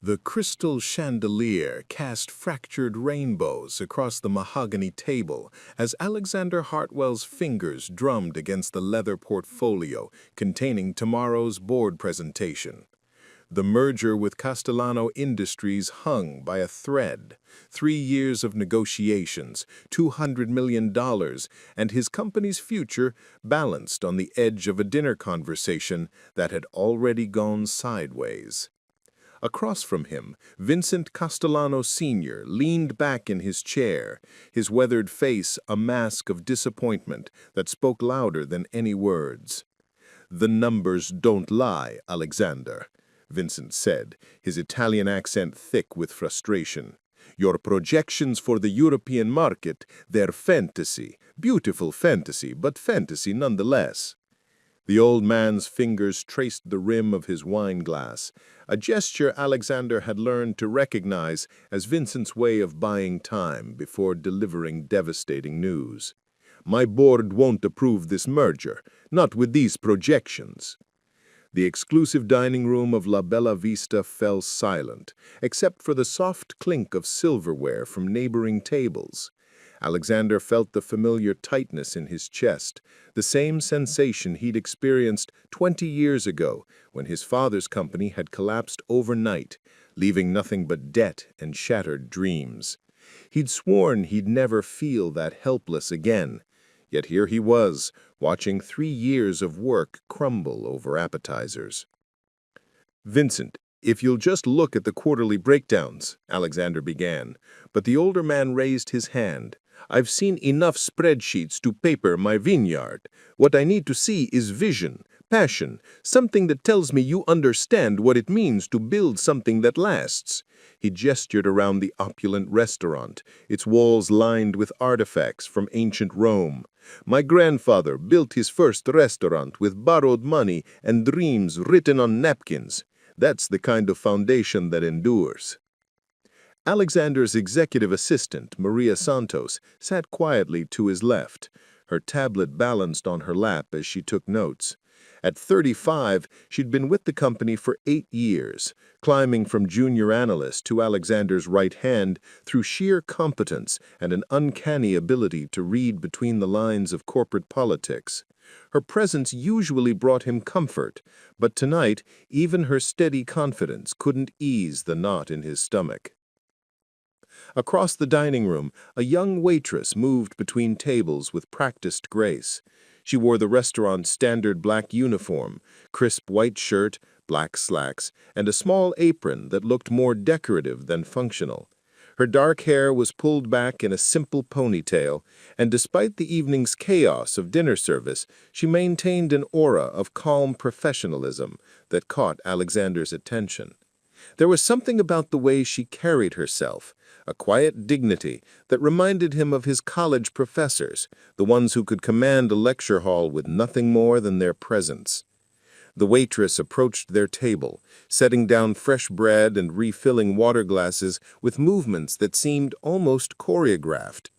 The crystal chandelier cast fractured rainbows across the mahogany table as Alexander Hartwell's fingers drummed against the leather portfolio containing tomorrow's board presentation. The merger with Castellano Industries hung by a thread. 3 years of negotiations, $200 million, and his company's future balanced on the edge of a dinner conversation that had already gone sideways. Across from him, Vincent Castellano Sr. leaned back in his chair, his weathered face a mask of disappointment that spoke louder than any words. "The numbers don't lie, Alexander," Vincent said, his Italian accent thick with frustration. "Your projections for the European market, they're fantasy, beautiful fantasy, but fantasy nonetheless." The old man's fingers traced the rim of his wine glass, a gesture Alexander had learned to recognize as Vincent's way of buying time before delivering devastating news. "My board won't approve this merger, not with these projections." The exclusive dining room of La Bella Vista fell silent, except for the soft clink of silverware from neighboring tables. Alexander felt the familiar tightness in his chest, the same sensation he'd experienced 20 years ago when his father's company had collapsed overnight, leaving nothing but debt and shattered dreams. He'd sworn he'd never feel that helpless again, yet here he was, watching 3 years of work crumble over appetizers. "Vincent, if you'll just look at the quarterly breakdowns," Alexander began, but the older man raised his hand. "I've seen enough spreadsheets to paper my vineyard. What I need to see is vision, passion, something that tells me you understand what it means to build something that lasts." He gestured around the opulent restaurant, its walls lined with artifacts from ancient Rome. "My grandfather built his first restaurant with borrowed money and dreams written on napkins. That's the kind of foundation that endures." Alexander's executive assistant, Maria Santos, sat quietly to his left, her tablet balanced on her lap as she took notes. At 35, she'd been with the company for 8 years, climbing from junior analyst to Alexander's right hand through sheer competence and an uncanny ability to read between the lines of corporate politics. Her presence usually brought him comfort, but tonight, even her steady confidence couldn't ease the knot in his stomach. Across the dining room, a young waitress moved between tables with practiced grace. She wore the restaurant's standard black uniform, crisp white shirt, black slacks, and a small apron that looked more decorative than functional. Her dark hair was pulled back in a simple ponytail, and despite the evening's chaos of dinner service, she maintained an aura of calm professionalism that caught Alexander's attention. There was something about the way she carried herself, a quiet dignity that reminded him of his college professors, the ones who could command a lecture hall with nothing more than their presence. The waitress approached their table, setting down fresh bread and refilling water glasses with movements that seemed almost choreographed.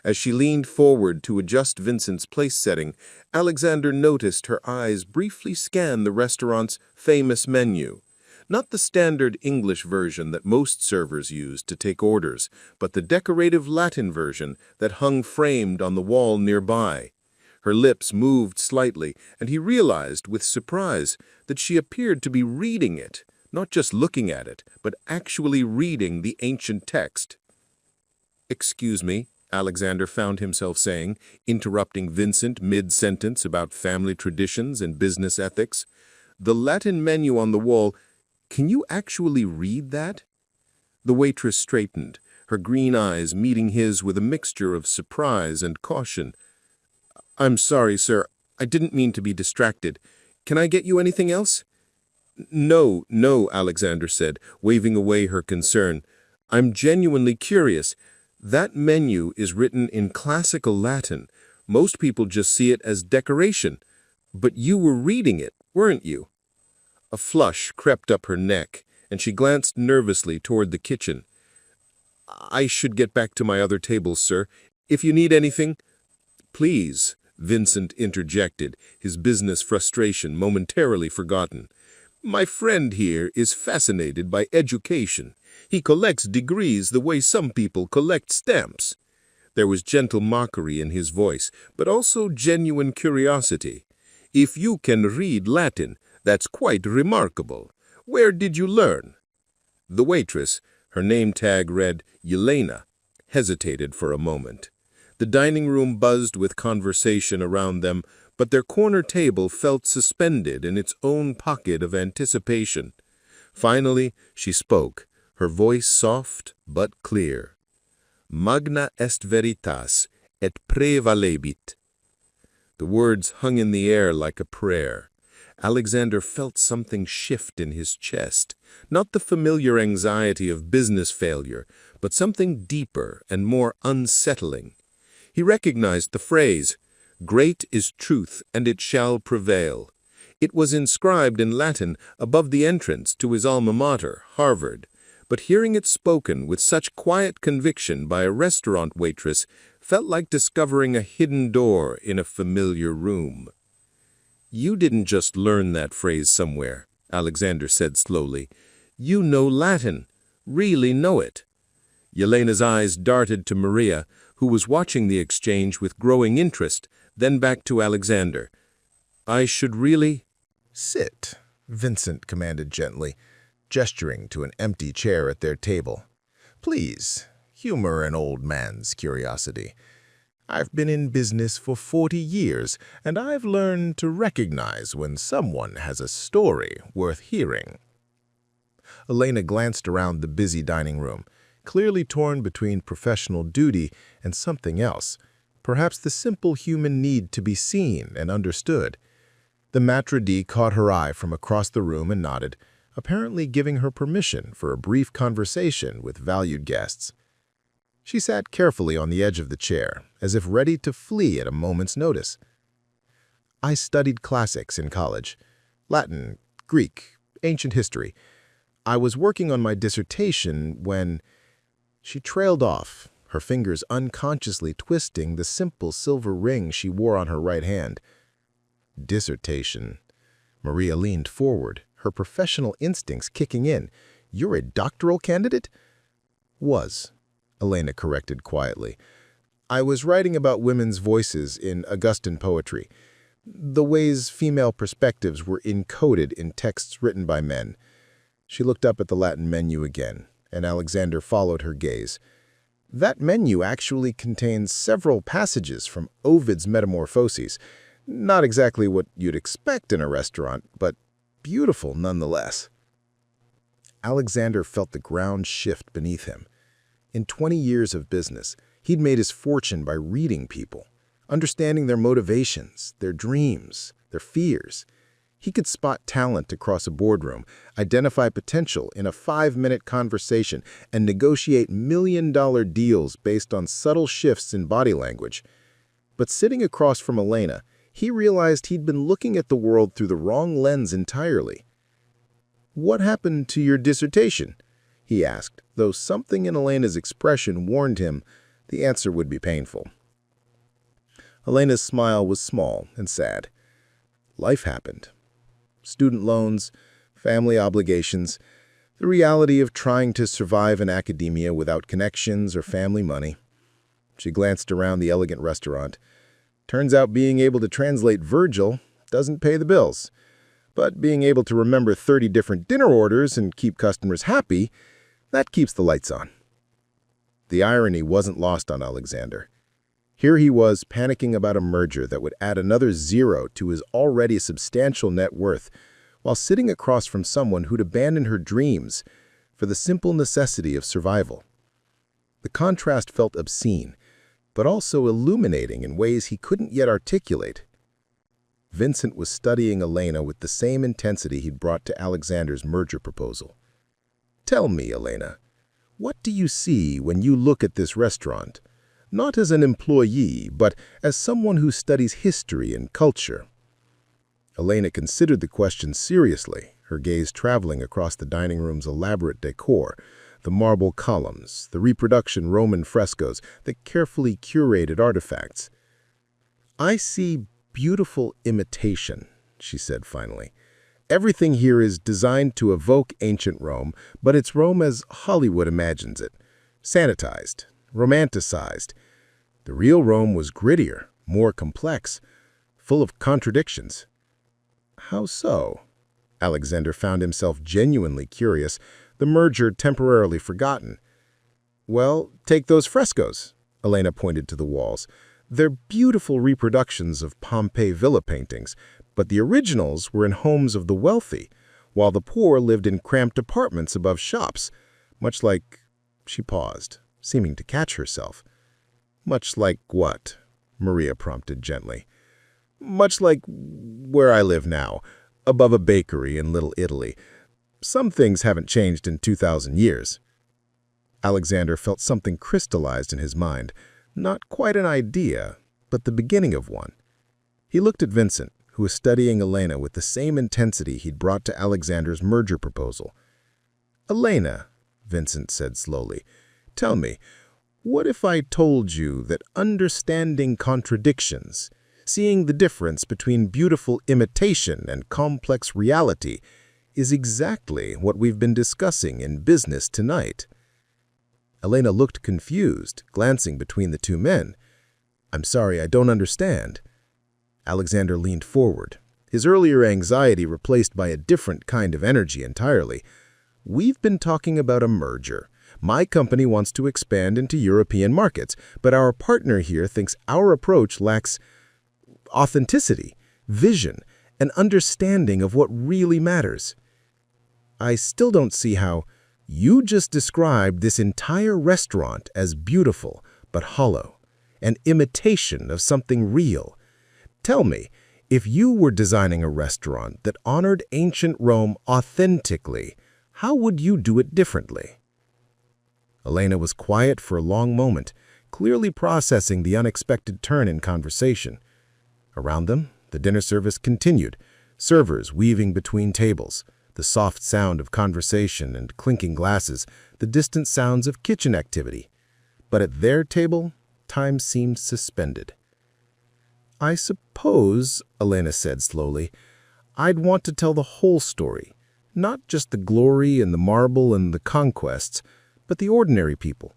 As she leaned forward to adjust Vincent's place setting, Alexander noticed her eyes briefly scan the restaurant's famous menu. Not the standard English version that most servers use to take orders, but the decorative Latin version that hung framed on the wall nearby. Her lips moved slightly, and he realized with surprise that she appeared to be reading it, not just looking at it, but actually reading the ancient text. "Excuse me," Alexander found himself saying, interrupting Vincent mid-sentence about family traditions and business ethics. "The Latin menu on the wall, can you actually read that?" The waitress straightened, her green eyes meeting his with a mixture of surprise and caution. "I'm sorry, sir. I didn't mean to be distracted. Can I get you anything else?" No, Alexander said, waving away her concern. "I'm genuinely curious. That menu is written in classical Latin. Most people just see it as decoration. But you were reading it, weren't you?" A flush crept up her neck, and she glanced nervously toward the kitchen. "I should get back to my other tables, sir. If you need anything—" "Please," Vincent interjected, his business frustration momentarily forgotten. My friend here is fascinated by education. He collects degrees the way some people collect stamps." There was gentle mockery in his voice, but also genuine curiosity. "If you can read Latin, that's quite remarkable. Where did you learn?" The waitress, her name tag read Elena, hesitated for a moment. The dining room buzzed with conversation around them, but their corner table felt suspended in its own pocket of anticipation. Finally, she spoke, her voice soft but clear. "Magna est veritas, et prævalebit." The words hung in the air like a prayer. Alexander felt something shift in his chest, not the familiar anxiety of business failure, but something deeper and more unsettling. He recognized the phrase, "Great is truth, and it shall prevail." It was inscribed in Latin above the entrance to his alma mater, Harvard, but hearing it spoken with such quiet conviction by a restaurant waitress felt like discovering a hidden door in a familiar room. "You didn't just learn that phrase somewhere," Alexander said slowly. "You know Latin, really know it." Elena's eyes darted to Maria, who was watching the exchange with growing interest, then back to Alexander. "I should really—" "Sit," Vincent commanded gently, gesturing to an empty chair at their table. "Please, humor an old man's curiosity. I've been in business for 40 years, and I've learned to recognize when someone has a story worth hearing." Elena glanced around the busy dining room, clearly torn between professional duty and something else, perhaps the simple human need to be seen and understood. The maitre d' caught her eye from across the room and nodded, apparently giving her permission for a brief conversation with valued guests. She sat carefully on the edge of the chair, as if ready to flee at a moment's notice. "I studied classics in college, Latin, Greek, ancient history. I was working on my dissertation when—" She trailed off, her fingers unconsciously twisting the simple silver ring she wore on her right hand. "Dissertation." Maria leaned forward, her professional instincts kicking in. "You're a doctoral candidate?" "Was," Elena corrected quietly. "I was writing about women's voices in Augustan poetry, the ways female perspectives were encoded in texts written by men." She looked up at the Latin menu again, and Alexander followed her gaze. "That menu actually contains several passages from Ovid's Metamorphoses. Not exactly what you'd expect in a restaurant, but beautiful nonetheless." Alexander felt the ground shift beneath him. In 20 years of business, he'd made his fortune by reading people, understanding their motivations, their dreams, their fears. He could spot talent across a boardroom, identify potential in a 5-minute conversation, and negotiate million-dollar deals based on subtle shifts in body language. But sitting across from Elena, he realized he'd been looking at the world through the wrong lens entirely. "What happened to your dissertation?" he asked, though something in Elena's expression warned him the answer would be painful. Elena's smile was small and sad. Life happened. Student loans, family obligations, the reality of trying to survive in academia without connections or family money. She glanced around the elegant restaurant. Turns out being able to translate Virgil doesn't pay the bills. But being able to remember 30 different dinner orders and keep customers happy, that keeps the lights on. The irony wasn't lost on Alexander. Here he was panicking about a merger that would add another zero to his already substantial net worth, while sitting across from someone who'd abandoned her dreams for the simple necessity of survival. The contrast felt obscene, but also illuminating in ways he couldn't yet articulate. Vincent was studying Elena with the same intensity he'd brought to Alexander's merger proposal. "Tell me, Elena, what do you see when you look at this restaurant? Not as an employee, but as someone who studies history and culture." Elena considered the question seriously, her gaze traveling across the dining room's elaborate decor, the marble columns, the reproduction Roman frescoes, the carefully curated artifacts. "I see beautiful imitation," she said finally. Everything here is designed to evoke ancient Rome, but it's Rome as Hollywood imagines it. Sanitized, romanticized. The real Rome was grittier, more complex, full of contradictions. How so? Alexander found himself genuinely curious, the merger temporarily forgotten. Well, take those frescoes, Elena pointed to the walls. They're beautiful reproductions of Pompeii villa paintings, but the originals were in homes of the wealthy, while the poor lived in cramped apartments above shops, much like— She paused, seeming to catch herself. Much like what? Maria prompted gently. Much like where I live now, above a bakery in Little Italy. Some things haven't changed in 2,000 years. Alexander felt something crystallized in his mind, not quite an idea, but the beginning of one. He looked at Vincent, who was studying Elena with the same intensity he'd brought to Alexander's merger proposal. Elena, Vincent said slowly, tell me, what if I told you that understanding contradictions, seeing the difference between beautiful imitation and complex reality, is exactly what we've been discussing in business tonight? Elena looked confused, glancing between the two men. I'm sorry, I don't understand. Alexander leaned forward, his earlier anxiety replaced by a different kind of energy entirely. We've been talking about a merger. My company wants to expand into European markets, but our partner here thinks our approach lacks authenticity, vision, and understanding of what really matters. I still don't see how you just described this entire restaurant as beautiful but hollow, an imitation of something real. Tell me, if you were designing a restaurant that honored ancient Rome authentically, how would you do it differently? Elena was quiet for a long moment, clearly processing the unexpected turn in conversation. Around them, the dinner service continued, servers weaving between tables, the soft sound of conversation and clinking glasses, the distant sounds of kitchen activity. But at their table, time seemed suspended. I suppose, Elena said slowly, I'd want to tell the whole story, not just the glory and the marble and the conquests, but the ordinary people,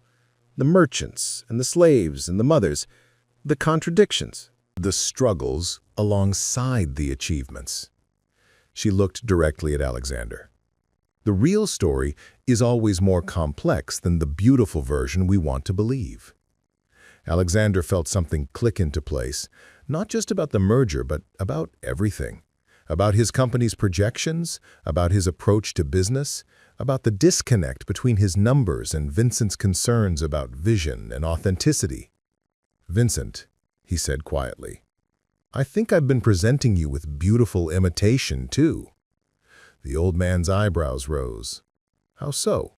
the merchants and the slaves and the mothers, the contradictions, the struggles alongside the achievements. She looked directly at Alexander. The real story is always more complex than the beautiful version we want to believe. Alexander felt something click into place, not just about the merger, but about everything. About his company's projections, about his approach to business, about the disconnect between his numbers and Vincent's concerns about vision and authenticity. Vincent, he said quietly, I think I've been presenting you with beautiful imitation, too. The old man's eyebrows rose. How so?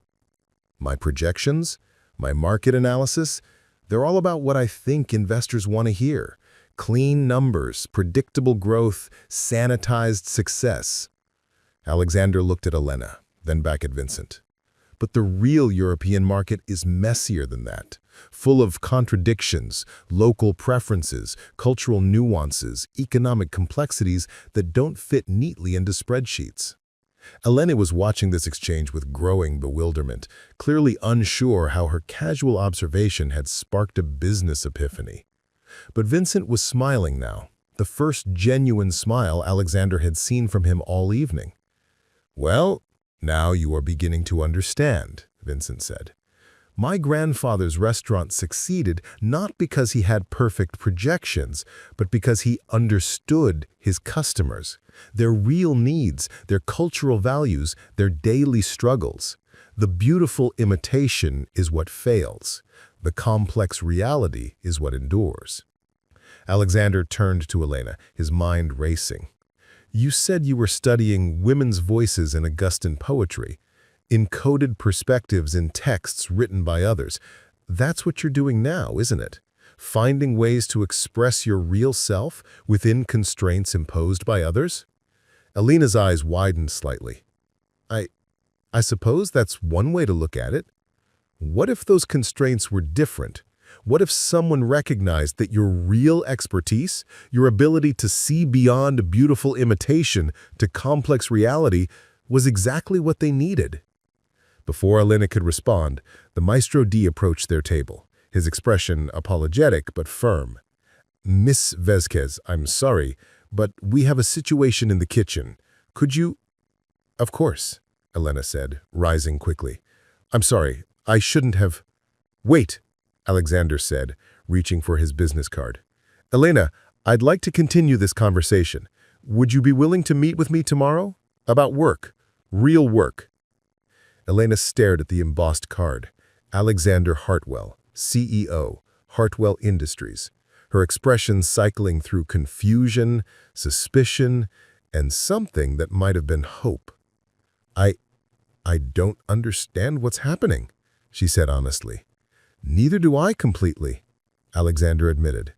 My projections, my market analysis, they're all about what I think investors want to hear. Clean numbers, predictable growth, sanitized success. Alexander looked at Elena, then back at Vincent. But the real European market is messier than that, full of contradictions, local preferences, cultural nuances, economic complexities that don't fit neatly into spreadsheets. Elena was watching this exchange with growing bewilderment, clearly unsure how her casual observation had sparked a business epiphany. But Vincent was smiling now, the first genuine smile Alexander had seen from him all evening. Well, now you are beginning to understand, Vincent said. My grandfather's restaurant succeeded not because he had perfect projections, but because he understood his customers, their real needs, their cultural values, their daily struggles. The beautiful imitation is what fails. The complex reality is what endures. Alexander turned to Elena, his mind racing. You said you were studying women's voices in Augustan poetry, encoded perspectives in texts written by others. That's what you're doing now, isn't it? Finding ways to express your real self within constraints imposed by others? Elena's eyes widened slightly. I suppose that's one way to look at it. What if those constraints were different? What if someone recognized that your real expertise, your ability to see beyond beautiful imitation to complex reality, was exactly what they needed? Before Elena could respond, the Maestro D approached their table, his expression apologetic but firm. "Miss Vasquez, I'm sorry, but we have a situation in the kitchen. Could you—" "Of course," Elena said, rising quickly. "I'm sorry, I shouldn't have—" "Wait," Alexander said, reaching for his business card. "Elena, I'd like to continue this conversation. Would you be willing to meet with me tomorrow? About work. Real work." Elena stared at the embossed card. Alexander Hartwell, CEO, Hartwell Industries. Her expression cycling through confusion, suspicion, and something that might have been hope. I don't understand what's happening," she said honestly. "Neither do I completely," Alexander admitted.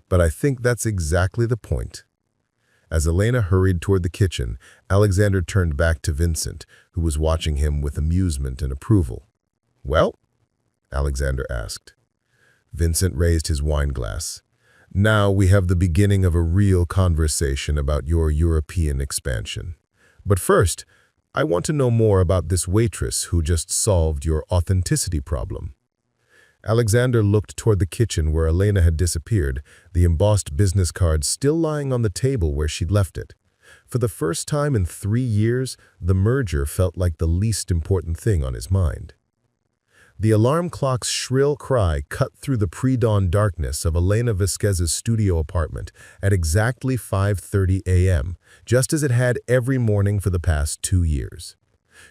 "But I think that's exactly the point." As Elena hurried toward the kitchen, Alexander turned back to Vincent, who was watching him with amusement and approval. "Well?" Alexander asked. Vincent raised his wine glass. "Now we have the beginning of a real conversation about your European expansion. But first, I want to know more about this waitress who just solved your authenticity problem." Alexander looked toward the kitchen where Elena had disappeared, the embossed business card still lying on the table where she'd left it. For the first time in 3 years, the merger felt like the least important thing on his mind. The alarm clock's shrill cry cut through the pre-dawn darkness of Elena Vasquez's studio apartment at exactly 5:30 a.m., just as it had every morning for the past 2 years.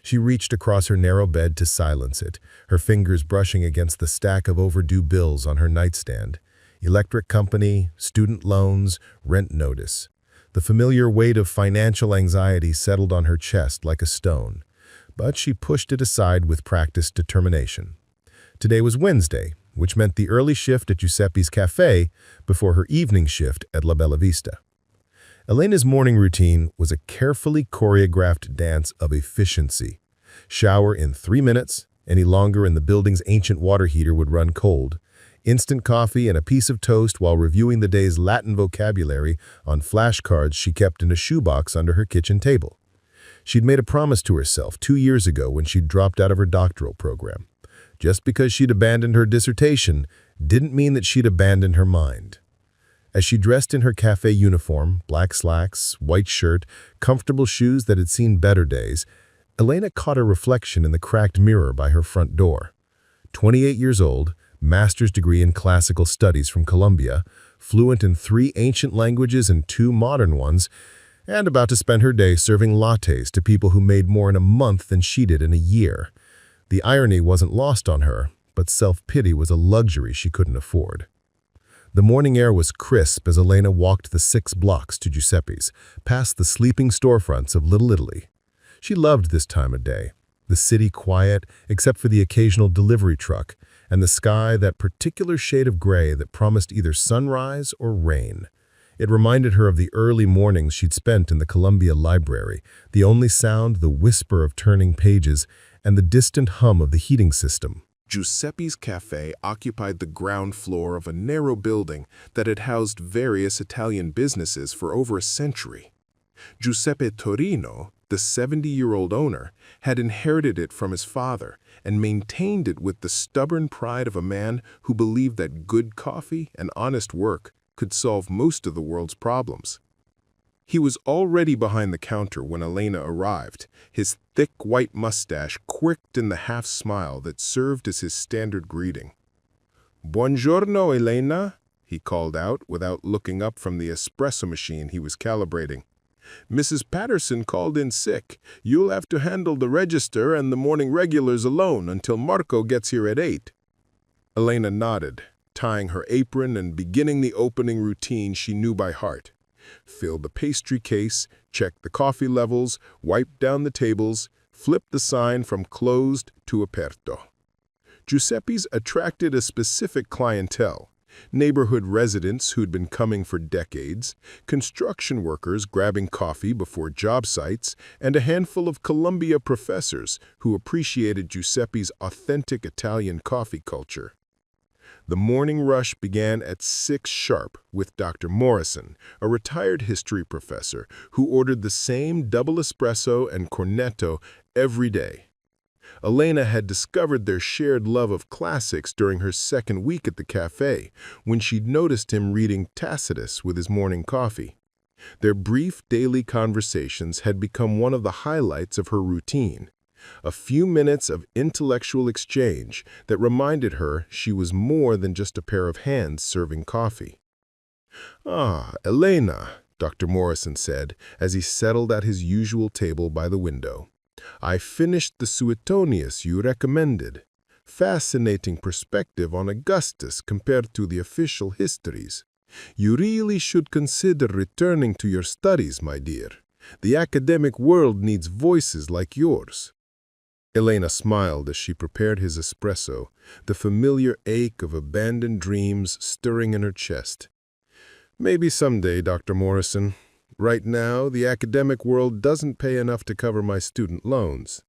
She reached across her narrow bed to silence it, her fingers brushing against the stack of overdue bills on her nightstand. Electric company, student loans, rent notice. The familiar weight of financial anxiety settled on her chest like a stone. But she pushed it aside with practiced determination. Today was Wednesday, which meant the early shift at Giuseppe's Cafe before her evening shift at La Bella Vista. Elena's morning routine was a carefully choreographed dance of efficiency. Shower in 3 minutes, any longer and the building's ancient water heater would run cold. Instant coffee and a piece of toast while reviewing the day's Latin vocabulary on flashcards she kept in a shoebox under her kitchen table. She'd made a promise to herself 2 years ago when she'd dropped out of her doctoral program. Just because she'd abandoned her dissertation didn't mean that she'd abandoned her mind. As she dressed in her cafe uniform, black slacks, white shirt, comfortable shoes that had seen better days, Elena caught her reflection in the cracked mirror by her front door. 28 years old, master's degree in classical studies from Columbia, fluent in 3 ancient languages and 2 modern ones, and about to spend her day serving lattes to people who made more in a month than she did in a year. The irony wasn't lost on her, but self-pity was a luxury she couldn't afford. The morning air was crisp as Elena walked the 6 blocks to Giuseppe's, past the sleeping storefronts of Little Italy. She loved this time of day, the city quiet except for the occasional delivery truck, and the sky that particular shade of gray that promised either sunrise or rain. It reminded her of the early mornings she'd spent in the Columbia Library, the only sound the whisper of turning pages and the distant hum of the heating system. Giuseppe's Cafe occupied the ground floor of a narrow building that had housed various Italian businesses for over a century. Giuseppe Torino, the 70-year-old owner, had inherited it from his father and maintained it with the stubborn pride of a man who believed that good coffee and honest work could solve most of the world's problems. He was already behind the counter when Elena arrived, his thick white mustache quirked in the half-smile that served as his standard greeting. "Buongiorno, Elena," he called out without looking up from the espresso machine he was calibrating. "Mrs. Patterson called in sick. You'll have to handle the register and the morning regulars alone until Marco gets here at 8. Elena nodded, tying her apron and beginning the opening routine she knew by heart. Fill the pastry case, check the coffee levels, wipe down the tables, flip the sign from closed to aperto. Giuseppe's attracted a specific clientele: neighborhood residents who'd been coming for decades, construction workers grabbing coffee before job sites, and a handful of Columbia professors who appreciated Giuseppe's authentic Italian coffee culture. The morning rush began at 6 sharp with Dr. Morrison, a retired history professor who ordered the same double espresso and cornetto every day. Elena had discovered their shared love of classics during her second week at the cafe, when she'd noticed him reading Tacitus with his morning coffee. Their brief daily conversations had become one of the highlights of her routine. A few minutes of intellectual exchange that reminded her she was more than just a pair of hands serving coffee. "Ah, Elena," Dr. Morrison said as he settled at his usual table by the window. "I finished the Suetonius you recommended. Fascinating perspective on Augustus compared to the official histories. You really should consider returning to your studies, my dear. The academic world needs voices like yours." Elena smiled as she prepared his espresso, the familiar ache of abandoned dreams stirring in her chest. "Maybe someday, Dr. Morrison. Right now, the academic world doesn't pay enough to cover my student loans."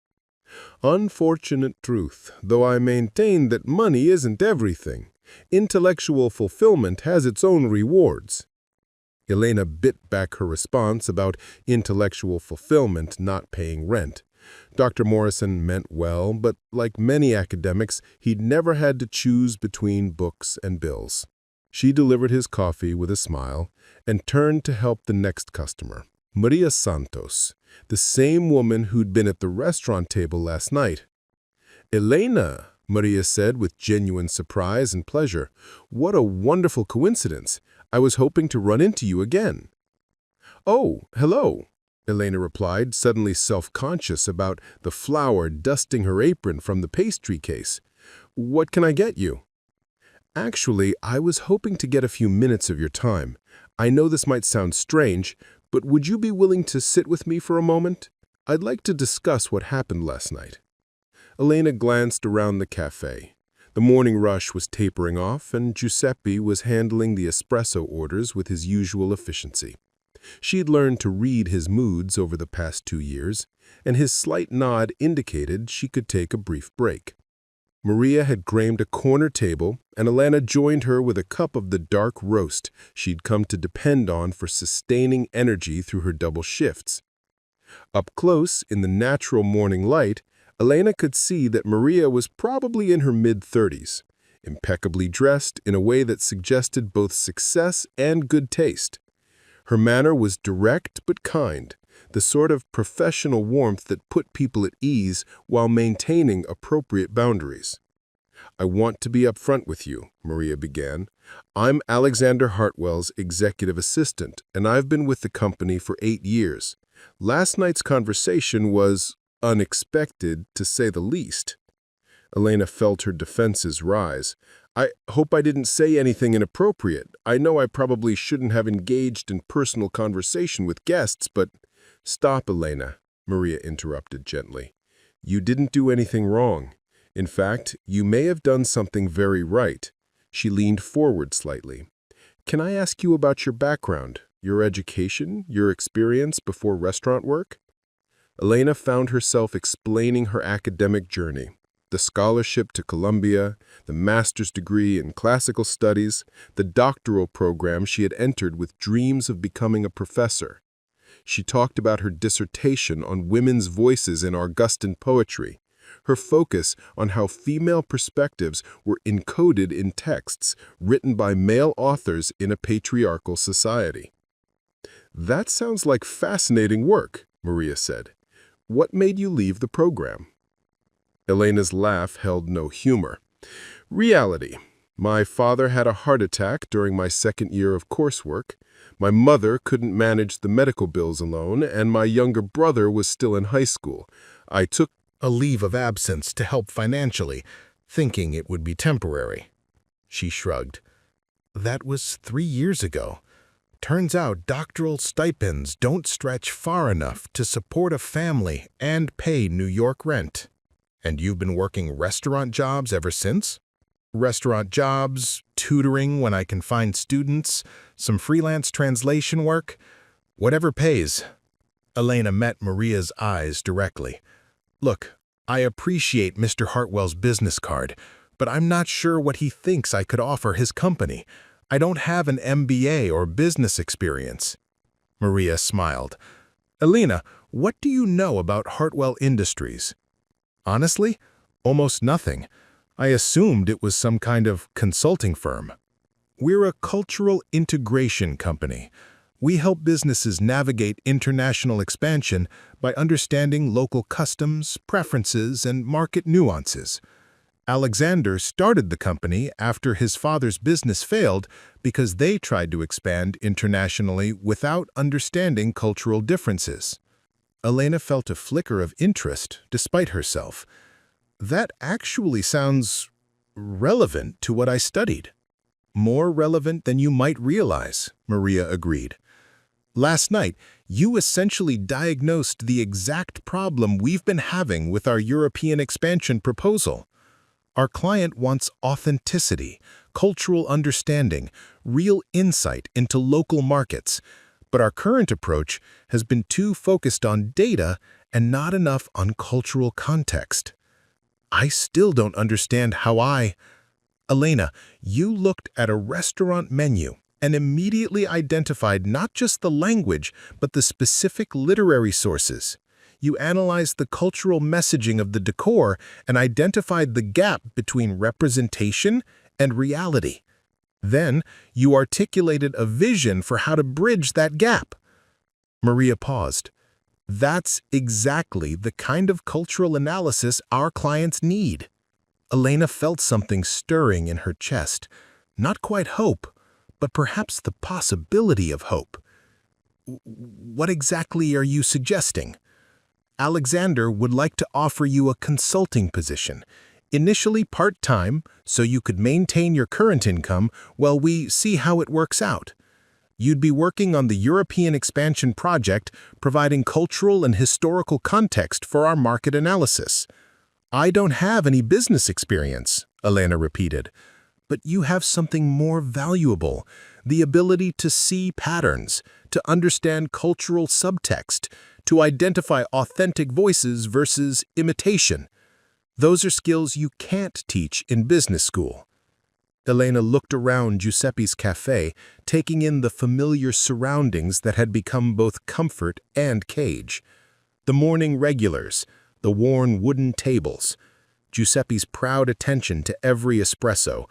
"Unfortunate truth, though I maintain that money isn't everything. Intellectual fulfillment has its own rewards." Elena bit back her response about intellectual fulfillment not paying rent. Dr. Morrison meant well, but like many academics, he'd never had to choose between books and bills. She delivered his coffee with a smile and turned to help the next customer, Maria Santos, the same woman who'd been at the restaurant table last night. "Elena," Maria said with genuine surprise and pleasure, "what a wonderful coincidence. I was hoping to run into you again." "Oh, hello," Elena replied, suddenly self-conscious about the flour dusting her apron from the pastry case. "What can I get you?" "Actually, I was hoping to get a few minutes of your time. I know this might sound strange, but would you be willing to sit with me for a moment? I'd like to discuss what happened last night." Elena glanced around the cafe. The morning rush was tapering off, and Giuseppe was handling the espresso orders with his usual efficiency. She'd learned to read his moods over the past 2 years, and his slight nod indicated she could take a brief break. Maria had claimed a corner table, and Elena joined her with a cup of the dark roast she'd come to depend on for sustaining energy through her double shifts. Up close, in the natural morning light, Elena could see that Maria was probably in her mid-30s, impeccably dressed in a way that suggested both success and good taste. Her manner was direct but kind, the sort of professional warmth that put people at ease while maintaining appropriate boundaries. "I want to be upfront with you," Maria began. "I'm Alexander Hartwell's executive assistant, and I've been with the company for 8 years. Last night's conversation was unexpected, to say the least." Elena felt her defenses rise. "I hope I didn't say anything inappropriate. I know I probably shouldn't have engaged in personal conversation with guests, but—" "Stop, Elena," Maria interrupted gently. "You didn't do anything wrong. In fact, you may have done something very right." She leaned forward slightly. "Can I ask you about your background, your education, your experience before restaurant work?" Elena found herself explaining her academic journey. The scholarship to Columbia, the master's degree in classical studies, the doctoral program she had entered with dreams of becoming a professor. She talked about her dissertation on women's voices in Augustan poetry, her focus on how female perspectives were encoded in texts written by male authors in a patriarchal society. "That sounds like fascinating work," Maria said. "What made you leave the program?" Elena's laugh held no humor. "Reality. My father had a heart attack during my second year of coursework. My mother couldn't manage the medical bills alone, and my younger brother was still in high school. I took a leave of absence to help financially, thinking it would be temporary." She shrugged. "That was 3 years ago. Turns out doctoral stipends don't stretch far enough to support a family and pay New York rent. And you've been working restaurant jobs ever since?" "Restaurant jobs, tutoring when I can find students, some freelance translation work, whatever pays." Elena met Maria's eyes directly. "Look, I appreciate Mr. Hartwell's business card, but I'm not sure what he thinks I could offer his company. I don't have an MBA or business experience." Maria smiled. "Elena, what do you know about Hartwell Industries?" "Honestly, almost nothing. I assumed it was some kind of consulting firm." "We're a cultural integration company. We help businesses navigate international expansion by understanding local customs, preferences, and market nuances. Alexander started the company after his father's business failed because they tried to expand internationally without understanding cultural differences." Elena felt a flicker of interest despite herself. "That actually sounds relevant to what I studied." "More relevant than you might realize," Maria agreed. "Last night, you essentially diagnosed the exact problem we've been having with our European expansion proposal. Our client wants authenticity, cultural understanding, real insight into local markets, but our current approach has been too focused on data and not enough on cultural context. I still don't understand how Elena, you looked at a restaurant menu and immediately identified not just the language, but the specific literary sources. You analyzed the cultural messaging of the decor and identified the gap between representation and reality. Then, you articulated a vision for how to bridge that gap." Maria paused. "That's exactly the kind of cultural analysis our clients need." Elena felt something stirring in her chest. Not quite hope, but perhaps the possibility of hope. "What exactly are you suggesting?" "Alexander would like to offer you a consulting position, initially part-time, so you could maintain your current income while we see how it works out. You'd be working on the European expansion project, providing cultural and historical context for our market analysis." "I don't have any business experience," Elena repeated. "But you have something more valuable, the ability to see patterns, to understand cultural subtext, to identify authentic voices versus imitation. Those are skills you can't teach in business school." Elena looked around Giuseppe's cafe, taking in the familiar surroundings that had become both comfort and cage. The morning regulars, the worn wooden tables, Giuseppe's proud attention to every espresso.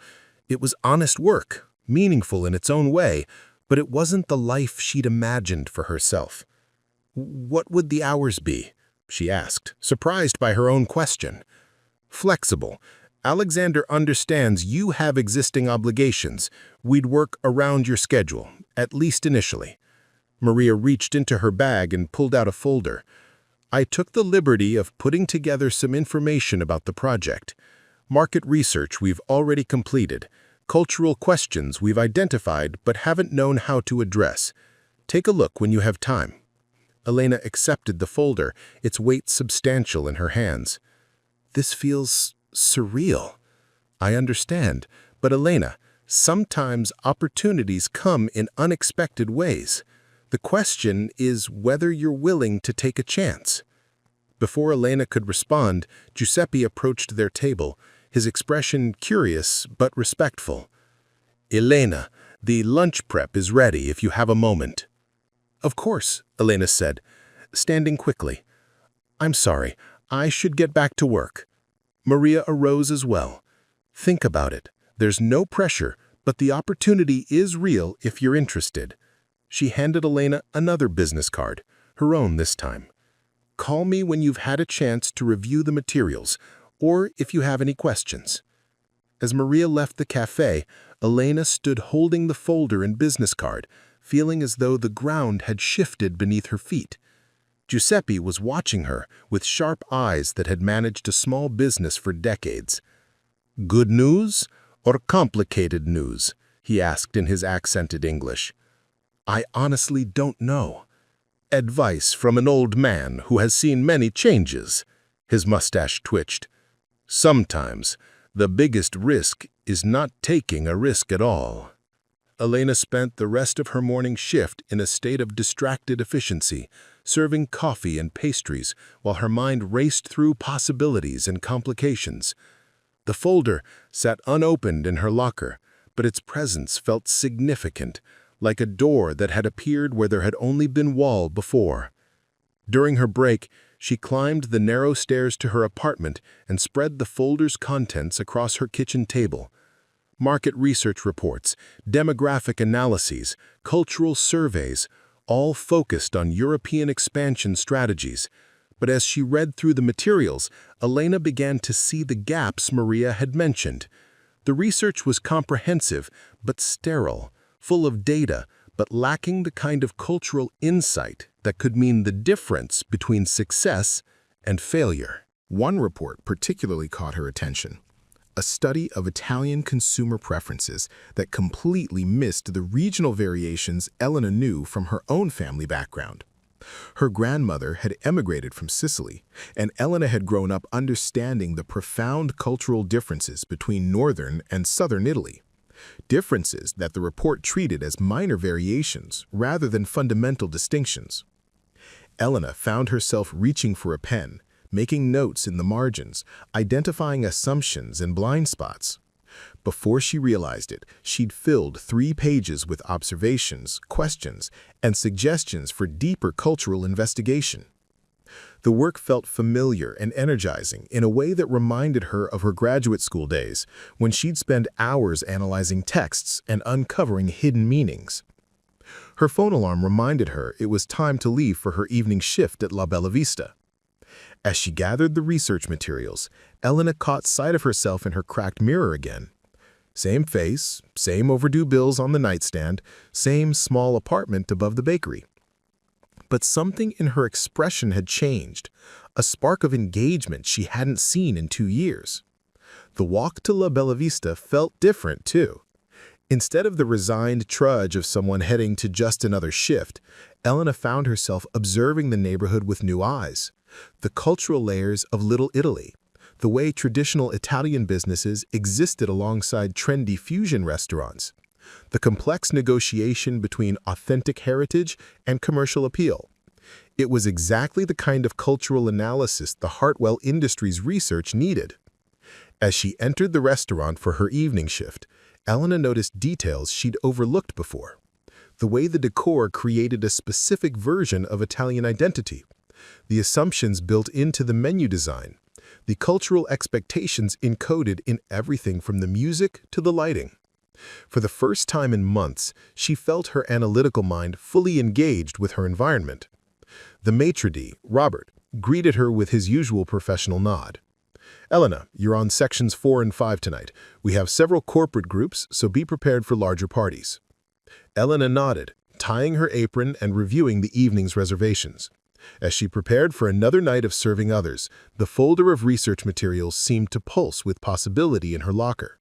It was honest work, meaningful in its own way, but it wasn't the life she'd imagined for herself. "What would the hours be?" she asked, surprised by her own question. "Flexible. Alexander understands you have existing obligations. We'd work around your schedule, at least initially." Maria reached into her bag and pulled out a folder. "I took the liberty of putting together some information about the project. Market research we've already completed, cultural questions we've identified but haven't known how to address. Take a look when you have time." Elena accepted the folder, its weight substantial in her hands. "This feels surreal." "I understand, but Elena, sometimes opportunities come in unexpected ways. The question is whether you're willing to take a chance." Before Elena could respond, Giuseppe approached their table, his expression curious but respectful. "Elena, the lunch prep is ready if you have a moment." "Of course," Elena said, standing quickly. "I'm sorry, I should get back to work." Maria arose as well. "Think about it. There's no pressure, but the opportunity is real if you're interested." She handed Elena another business card, her own this time. "Call me when you've had a chance to review the materials, or if you have any questions." As Maria left the cafe, Elena stood holding the folder and business card, feeling as though the ground had shifted beneath her feet. Giuseppe was watching her with sharp eyes that had managed a small business for decades. "Good news or complicated news?" he asked in his accented English. "I honestly don't know." "Advice from an old man who has seen many changes." His mustache twitched. "Sometimes the biggest risk is not taking a risk at all." Elena spent the rest of her morning shift in a state of distracted efficiency, serving coffee and pastries while her mind raced through possibilities and complications. The folder sat unopened in her locker, but its presence felt significant, like a door that had appeared where there had only been wall before. During her break, she climbed the narrow stairs to her apartment and spread the folder's contents across her kitchen table. Market research reports, demographic analyses, cultural surveys, all focused on European expansion strategies. But as she read through the materials, Elena began to see the gaps Maria had mentioned. The research was comprehensive, but sterile, full of data, but lacking the kind of cultural insight that could mean the difference between success and failure. One report particularly caught her attention. A study of Italian consumer preferences that completely missed the regional variations Elena knew from her own family background. Her grandmother had emigrated from Sicily, and Elena had grown up understanding the profound cultural differences between northern and southern Italy. Differences that the report treated as minor variations rather than fundamental distinctions. Elena found herself reaching for a pen, making notes in the margins, identifying assumptions and blind spots. Before she realized it, she'd filled 3 pages with observations, questions, and suggestions for deeper cultural investigation. The work felt familiar and energizing in a way that reminded her of her graduate school days, when she'd spend hours analyzing texts and uncovering hidden meanings. Her phone alarm reminded her it was time to leave for her evening shift at La Bella Vista. As she gathered the research materials, Elena caught sight of herself in her cracked mirror again. Same face, same overdue bills on the nightstand, same small apartment above the bakery. But something in her expression had changed, a spark of engagement she hadn't seen in 2 years. The walk to La Bella Vista felt different, too. Instead of the resigned trudge of someone heading to just another shift, Elena found herself observing the neighborhood with new eyes. The cultural layers of Little Italy, the way traditional Italian businesses existed alongside trendy fusion restaurants, the complex negotiation between authentic heritage and commercial appeal. It was exactly the kind of cultural analysis the Hartwell Industries research needed. As she entered the restaurant for her evening shift, Elena noticed details she'd overlooked before. The way the decor created a specific version of Italian identity, the assumptions built into the menu design, the cultural expectations encoded in everything from the music to the lighting. For the first time in months, she felt her analytical mind fully engaged with her environment. The maitre d', Robert, greeted her with his usual professional nod. "Elena, you're on sections 4 and 5 tonight. We have several corporate groups, so be prepared for larger parties." Elena nodded, tying her apron and reviewing the evening's reservations. As she prepared for another night of serving others, the folder of research materials seemed to pulse with possibility in her locker.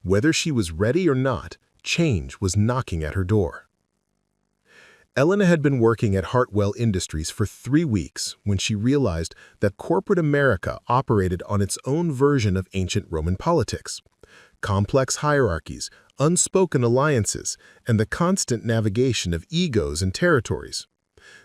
Whether she was ready or not, change was knocking at her door. Elena had been working at Hartwell Industries for 3 weeks when she realized that corporate America operated on its own version of ancient Roman politics. Complex hierarchies, unspoken alliances, and the constant navigation of egos and territories.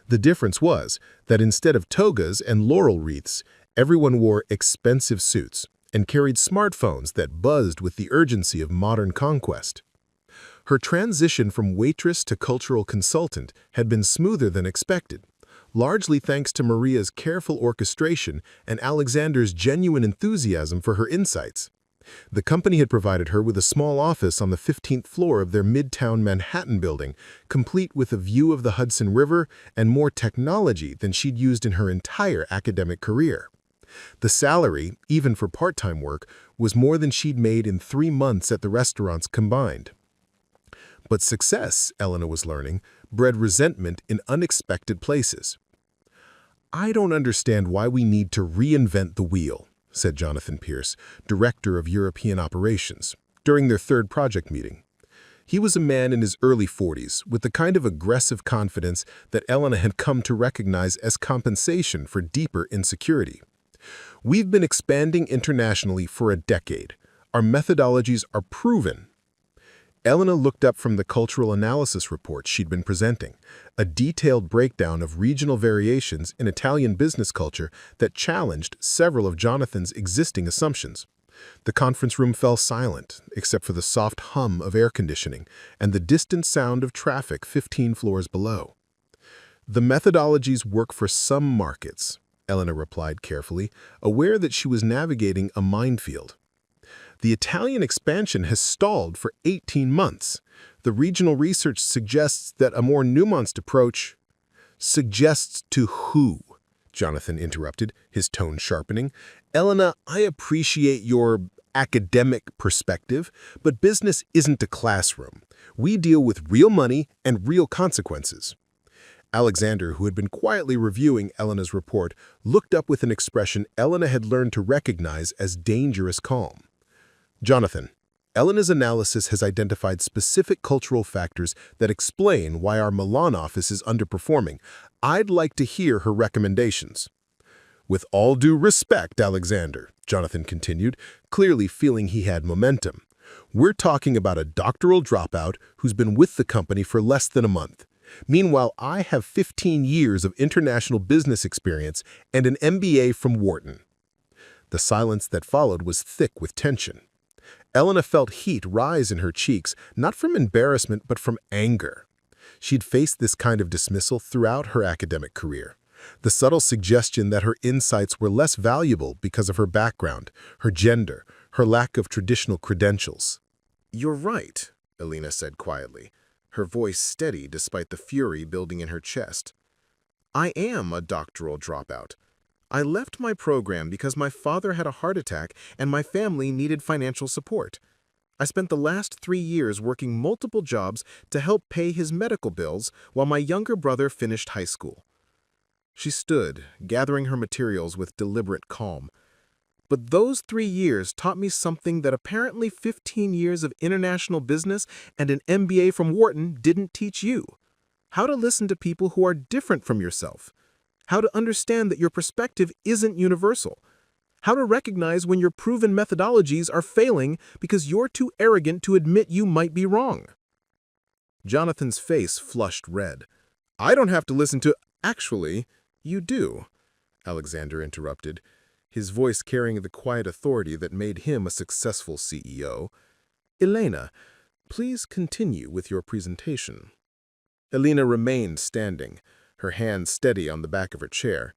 The difference was that instead of togas and laurel wreaths, everyone wore expensive suits and carried smartphones that buzzed with the urgency of modern conquest. Her transition from waitress to cultural consultant had been smoother than expected, largely thanks to Maria's careful orchestration and Alexander's genuine enthusiasm for her insights. The company had provided her with a small office on the 15th floor of their Midtown Manhattan building, complete with a view of the Hudson River and more technology than she'd used in her entire academic career. The salary, even for part-time work, was more than she'd made in 3 months at the restaurants combined. But success, Elena was learning, bred resentment in unexpected places. "I don't understand why we need to reinvent the wheel," said Jonathan Pierce, Director of European Operations, during their 3rd project meeting. He was a man in his early 40s with the kind of aggressive confidence that Elena had come to recognize as compensation for deeper insecurity. "We've been expanding internationally for a decade. Our methodologies are proven." Elena looked up from the cultural analysis report she'd been presenting, a detailed breakdown of regional variations in Italian business culture that challenged several of Jonathan's existing assumptions. The conference room fell silent, except for the soft hum of air conditioning and the distant sound of traffic 15 floors below. The methodologies work for some markets, Elena replied carefully, aware that she was navigating a minefield. The Italian expansion has stalled for 18 months. The regional research suggests that a more nuanced approach— Suggests to who? Jonathan interrupted, his tone sharpening. Elena, I appreciate your academic perspective, but business isn't a classroom. We deal with real money and real consequences. Alexander, who had been quietly reviewing Elena's report, looked up with an expression Elena had learned to recognize as dangerous calm. Jonathan, Elena's analysis has identified specific cultural factors that explain why our Milan office is underperforming. I'd like to hear her recommendations. With all due respect, Alexander, Jonathan continued, clearly feeling he had momentum. We're talking about a doctoral dropout who's been with the company for less than a month. Meanwhile, I have 15 years of international business experience and an MBA from Wharton. The silence that followed was thick with tension. Elena felt heat rise in her cheeks, not from embarrassment but from anger. She'd faced this kind of dismissal throughout her academic career. The subtle suggestion that her insights were less valuable because of her background, her gender, her lack of traditional credentials. "You're right," Elena said quietly, her voice steady despite the fury building in her chest. "I am a doctoral dropout. I left my program because my father had a heart attack and my family needed financial support. I spent the last 3 years working multiple jobs to help pay his medical bills while my younger brother finished high school." She stood, gathering her materials with deliberate calm. "But those 3 years taught me something that apparently 15 years of international business and an MBA from Wharton didn't teach you. How to listen to people who are different from yourself. How to understand that your perspective isn't universal. How to recognize when your proven methodologies are failing because you're too arrogant to admit you might be wrong." Jonathan's face flushed red. "I don't have to listen to— Actually, you do," Alexander interrupted, his voice carrying the quiet authority that made him a successful CEO. "Elena, please continue with your presentation." Elena remained standing, her hands steady on the back of her chair.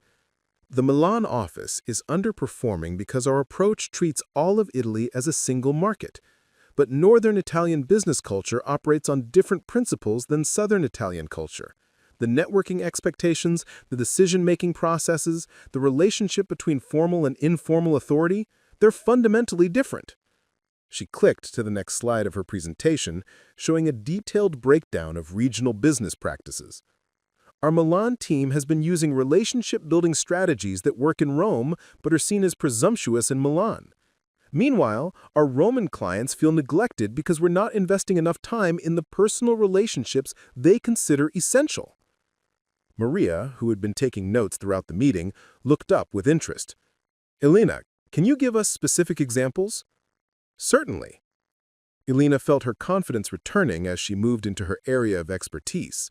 "The Milan office is underperforming because our approach treats all of Italy as a single market. But Northern Italian business culture operates on different principles than Southern Italian culture. The networking expectations, the decision-making processes, the relationship between formal and informal authority, they're fundamentally different." She clicked to the next slide of her presentation, showing a detailed breakdown of regional business practices. "Our Milan team has been using relationship-building strategies that work in Rome but are seen as presumptuous in Milan. Meanwhile, our Roman clients feel neglected because we're not investing enough time in the personal relationships they consider essential." Maria, who had been taking notes throughout the meeting, looked up with interest. "Elena, can you give us specific examples?" "Certainly." Elena felt her confidence returning as she moved into her area of expertise.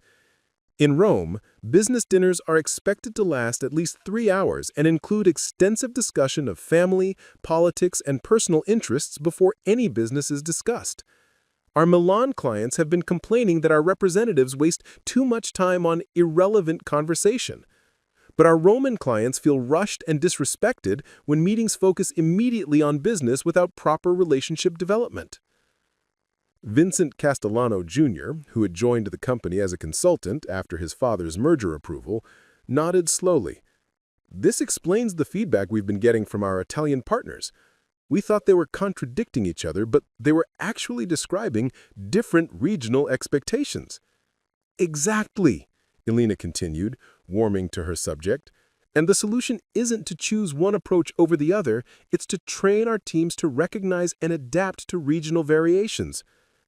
In Rome, business dinners are expected to last at least 3 hours and include extensive discussion of family, politics, and personal interests before any business is discussed. Our Milan clients have been complaining that our representatives waste too much time on irrelevant conversation. But our Roman clients feel rushed and disrespected when meetings focus immediately on business without proper relationship development. Vincent Castellano Sr., who had joined the company as a consultant after his father's merger approval, nodded slowly. "This explains the feedback we've been getting from our Italian partners. We thought they were contradicting each other, but they were actually describing different regional expectations." "Exactly," Elena continued, warming to her subject. "And the solution isn't to choose one approach over the other, it's to train our teams to recognize and adapt to regional variations.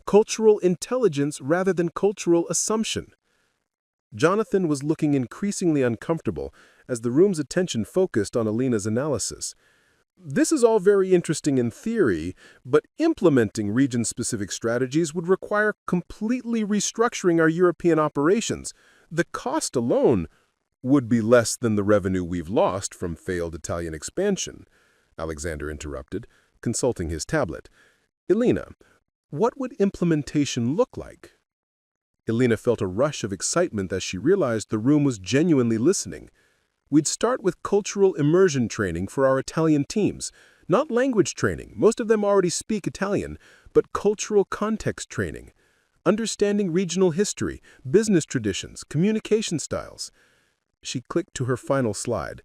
Cultural intelligence rather than cultural assumption." Jonathan was looking increasingly uncomfortable as the room's attention focused on Elena's analysis. "This is all very interesting in theory, but implementing region-specific strategies would require completely restructuring our European operations. The cost alone would be less than the revenue we've lost from failed Italian expansion," Alexander interrupted, consulting his tablet. Elena, what would implementation look like? Elena felt a rush of excitement as she realized the room was genuinely listening. We'd start with cultural immersion training for our Italian teams. Not language training, most of them already speak Italian, but cultural context training. Understanding regional history, business traditions, communication styles. She clicked to her final slide.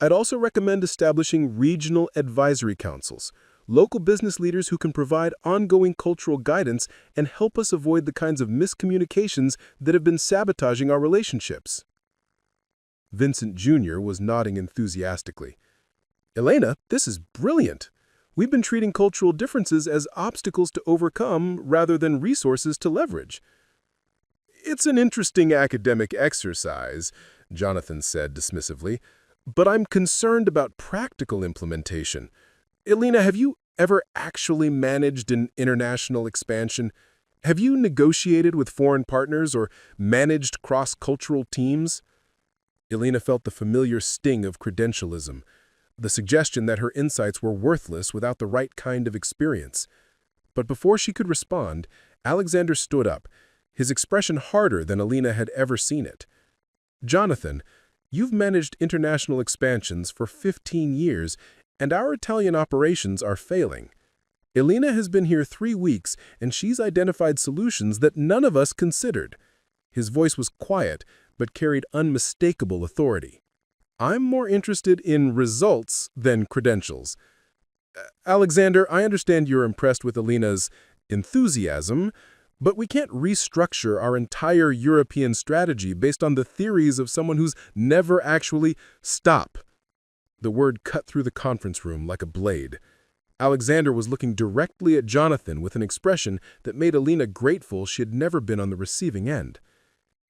I'd also recommend establishing regional advisory councils, local business leaders who can provide ongoing cultural guidance and help us avoid the kinds of miscommunications that have been sabotaging our relationships. Vincent Jr. was nodding enthusiastically. Elena, this is brilliant. We've been treating cultural differences as obstacles to overcome rather than resources to leverage. It's an interesting academic exercise, Jonathan said dismissively, but I'm concerned about practical implementation. Elena, have you ever actually managed an international expansion? Have you negotiated with foreign partners or managed cross-cultural teams? Elena felt the familiar sting of credentialism, the suggestion that her insights were worthless without the right kind of experience. But before she could respond, Alexander stood up, his expression harder than Elena had ever seen it. Jonathan, you've managed international expansions for 15 years, and our Italian operations are failing. Elena has been here 3 weeks, and she's identified solutions that none of us considered. His voice was quiet, but carried unmistakable authority. I'm more interested in results than credentials. Alexander, I understand you're impressed with Elena's enthusiasm, but we can't restructure our entire European strategy based on the theories of someone who's never actually— Stop. The word cut through the conference room like a blade. Alexander was looking directly at Jonathan with an expression that made Elena grateful she had never been on the receiving end.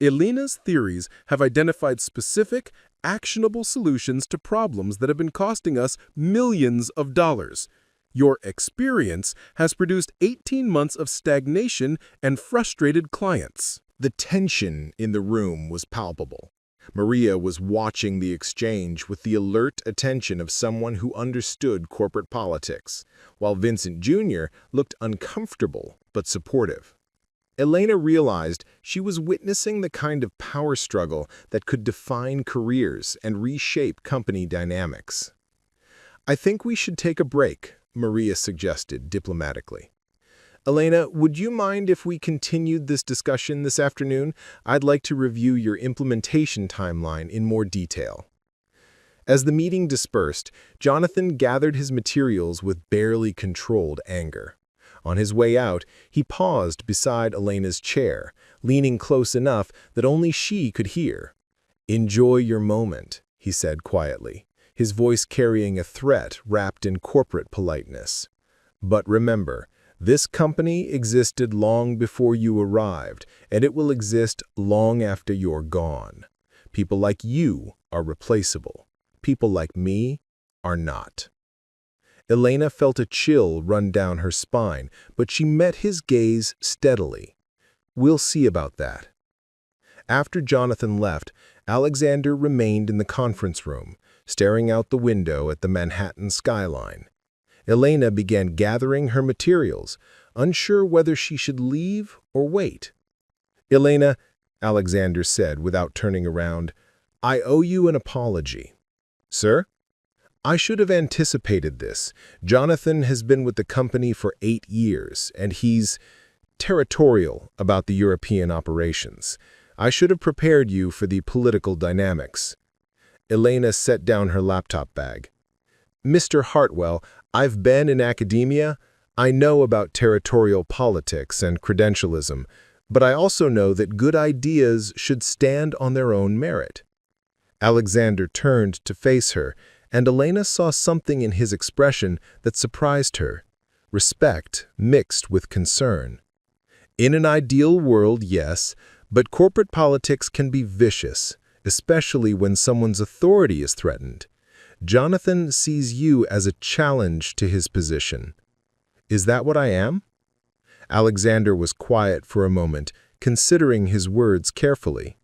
Elena's theories have identified specific, actionable solutions to problems that have been costing us millions of dollars. Your experience has produced 18 months of stagnation and frustrated clients. The tension in the room was palpable. Maria was watching the exchange with the alert attention of someone who understood corporate politics, while Vincent Jr. looked uncomfortable but supportive. Elena realized she was witnessing the kind of power struggle that could define careers and reshape company dynamics. "I think we should take a break," Maria suggested diplomatically. "Elena, would you mind if we continued this discussion this afternoon? I'd like to review your implementation timeline in more detail." As the meeting dispersed, Jonathan gathered his materials with barely controlled anger. On his way out, he paused beside Elena's chair, leaning close enough that only she could hear. "Enjoy your moment," he said quietly, his voice carrying a threat wrapped in corporate politeness. "But remember, this company existed long before you arrived, and it will exist long after you're gone. People like you are replaceable. People like me are not." Elena felt a chill run down her spine, but she met his gaze steadily. "We'll see about that." After Jonathan left, Alexander remained in the conference room, staring out the window at the Manhattan skyline. Elena began gathering her materials, unsure whether she should leave or wait. "Elena," Alexander said without turning around, "I owe you an apology." "Sir?" "I should have anticipated this. Jonathan has been with the company for 8 years, and he's territorial about the European operations. I should have prepared you for the political dynamics." Elena set down her laptop bag. "Mr. Hartwell, I've been in academia. I know about territorial politics and credentialism, but I also know that good ideas should stand on their own merit." Alexander turned to face her, and Elena saw something in his expression that surprised her: respect mixed with concern. "In an ideal world, yes, but corporate politics can be vicious, especially when someone's authority is threatened. Jonathan sees you as a challenge to his position." "Is that what I am?" Alexander was quiet for a moment, considering his words carefully.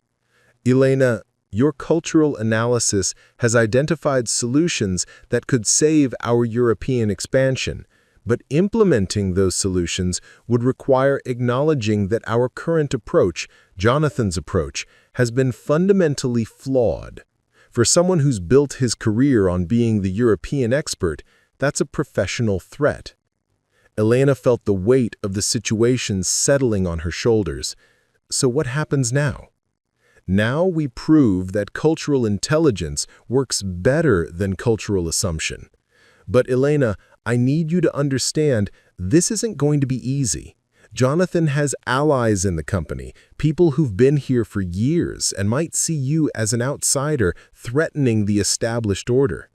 "Elena, your cultural analysis has identified solutions that could save our European expansion, But implementing those solutions would require acknowledging that our current approach, Jonathan's approach, has been fundamentally flawed. For someone who's built his career on being the European expert, that's a professional threat. Elena felt the weight of the situation settling on her shoulders. So what happens now? Now we prove that cultural intelligence works better than cultural assumption. But Elena, I need you to understand, this isn't going to be easy. Jonathan has allies in the company, people who've been here for years and might see you as an outsider threatening the established order.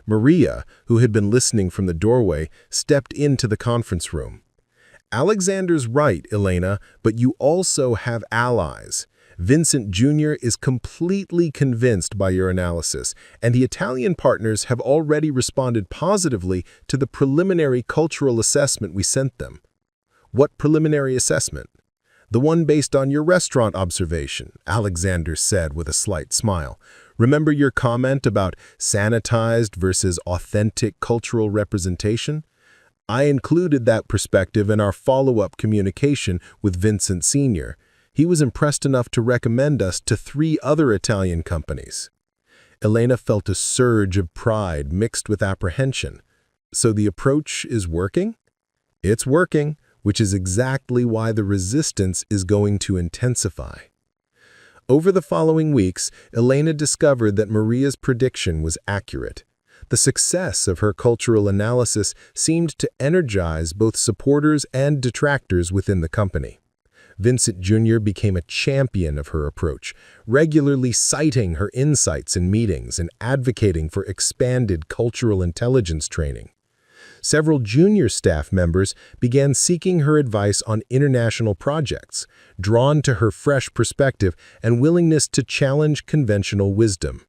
Maria, who had been listening from the doorway, stepped into the conference room. Alexander's right, Elena, but you also have allies. Vincent Jr. is completely convinced by your analysis, and the Italian partners have already responded positively to the preliminary cultural assessment we sent them. What preliminary assessment? The one based on your restaurant observation, Alexander said with a slight smile. Remember your comment about sanitized versus authentic cultural representation? I included that perspective in our follow-up communication with Vincent Sr. He was impressed enough to recommend us to 3 other Italian companies. Elena felt a surge of pride mixed with apprehension. So the approach is working? It's working, which is exactly why the resistance is going to intensify. Over the following weeks, Elena discovered that Maria's prediction was accurate. The success of her cultural analysis seemed to energize both supporters and detractors within the company. Vincent Jr. became a champion of her approach, regularly citing her insights in meetings and advocating for expanded cultural intelligence training. Several junior staff members began seeking her advice on international projects, drawn to her fresh perspective and willingness to challenge conventional wisdom.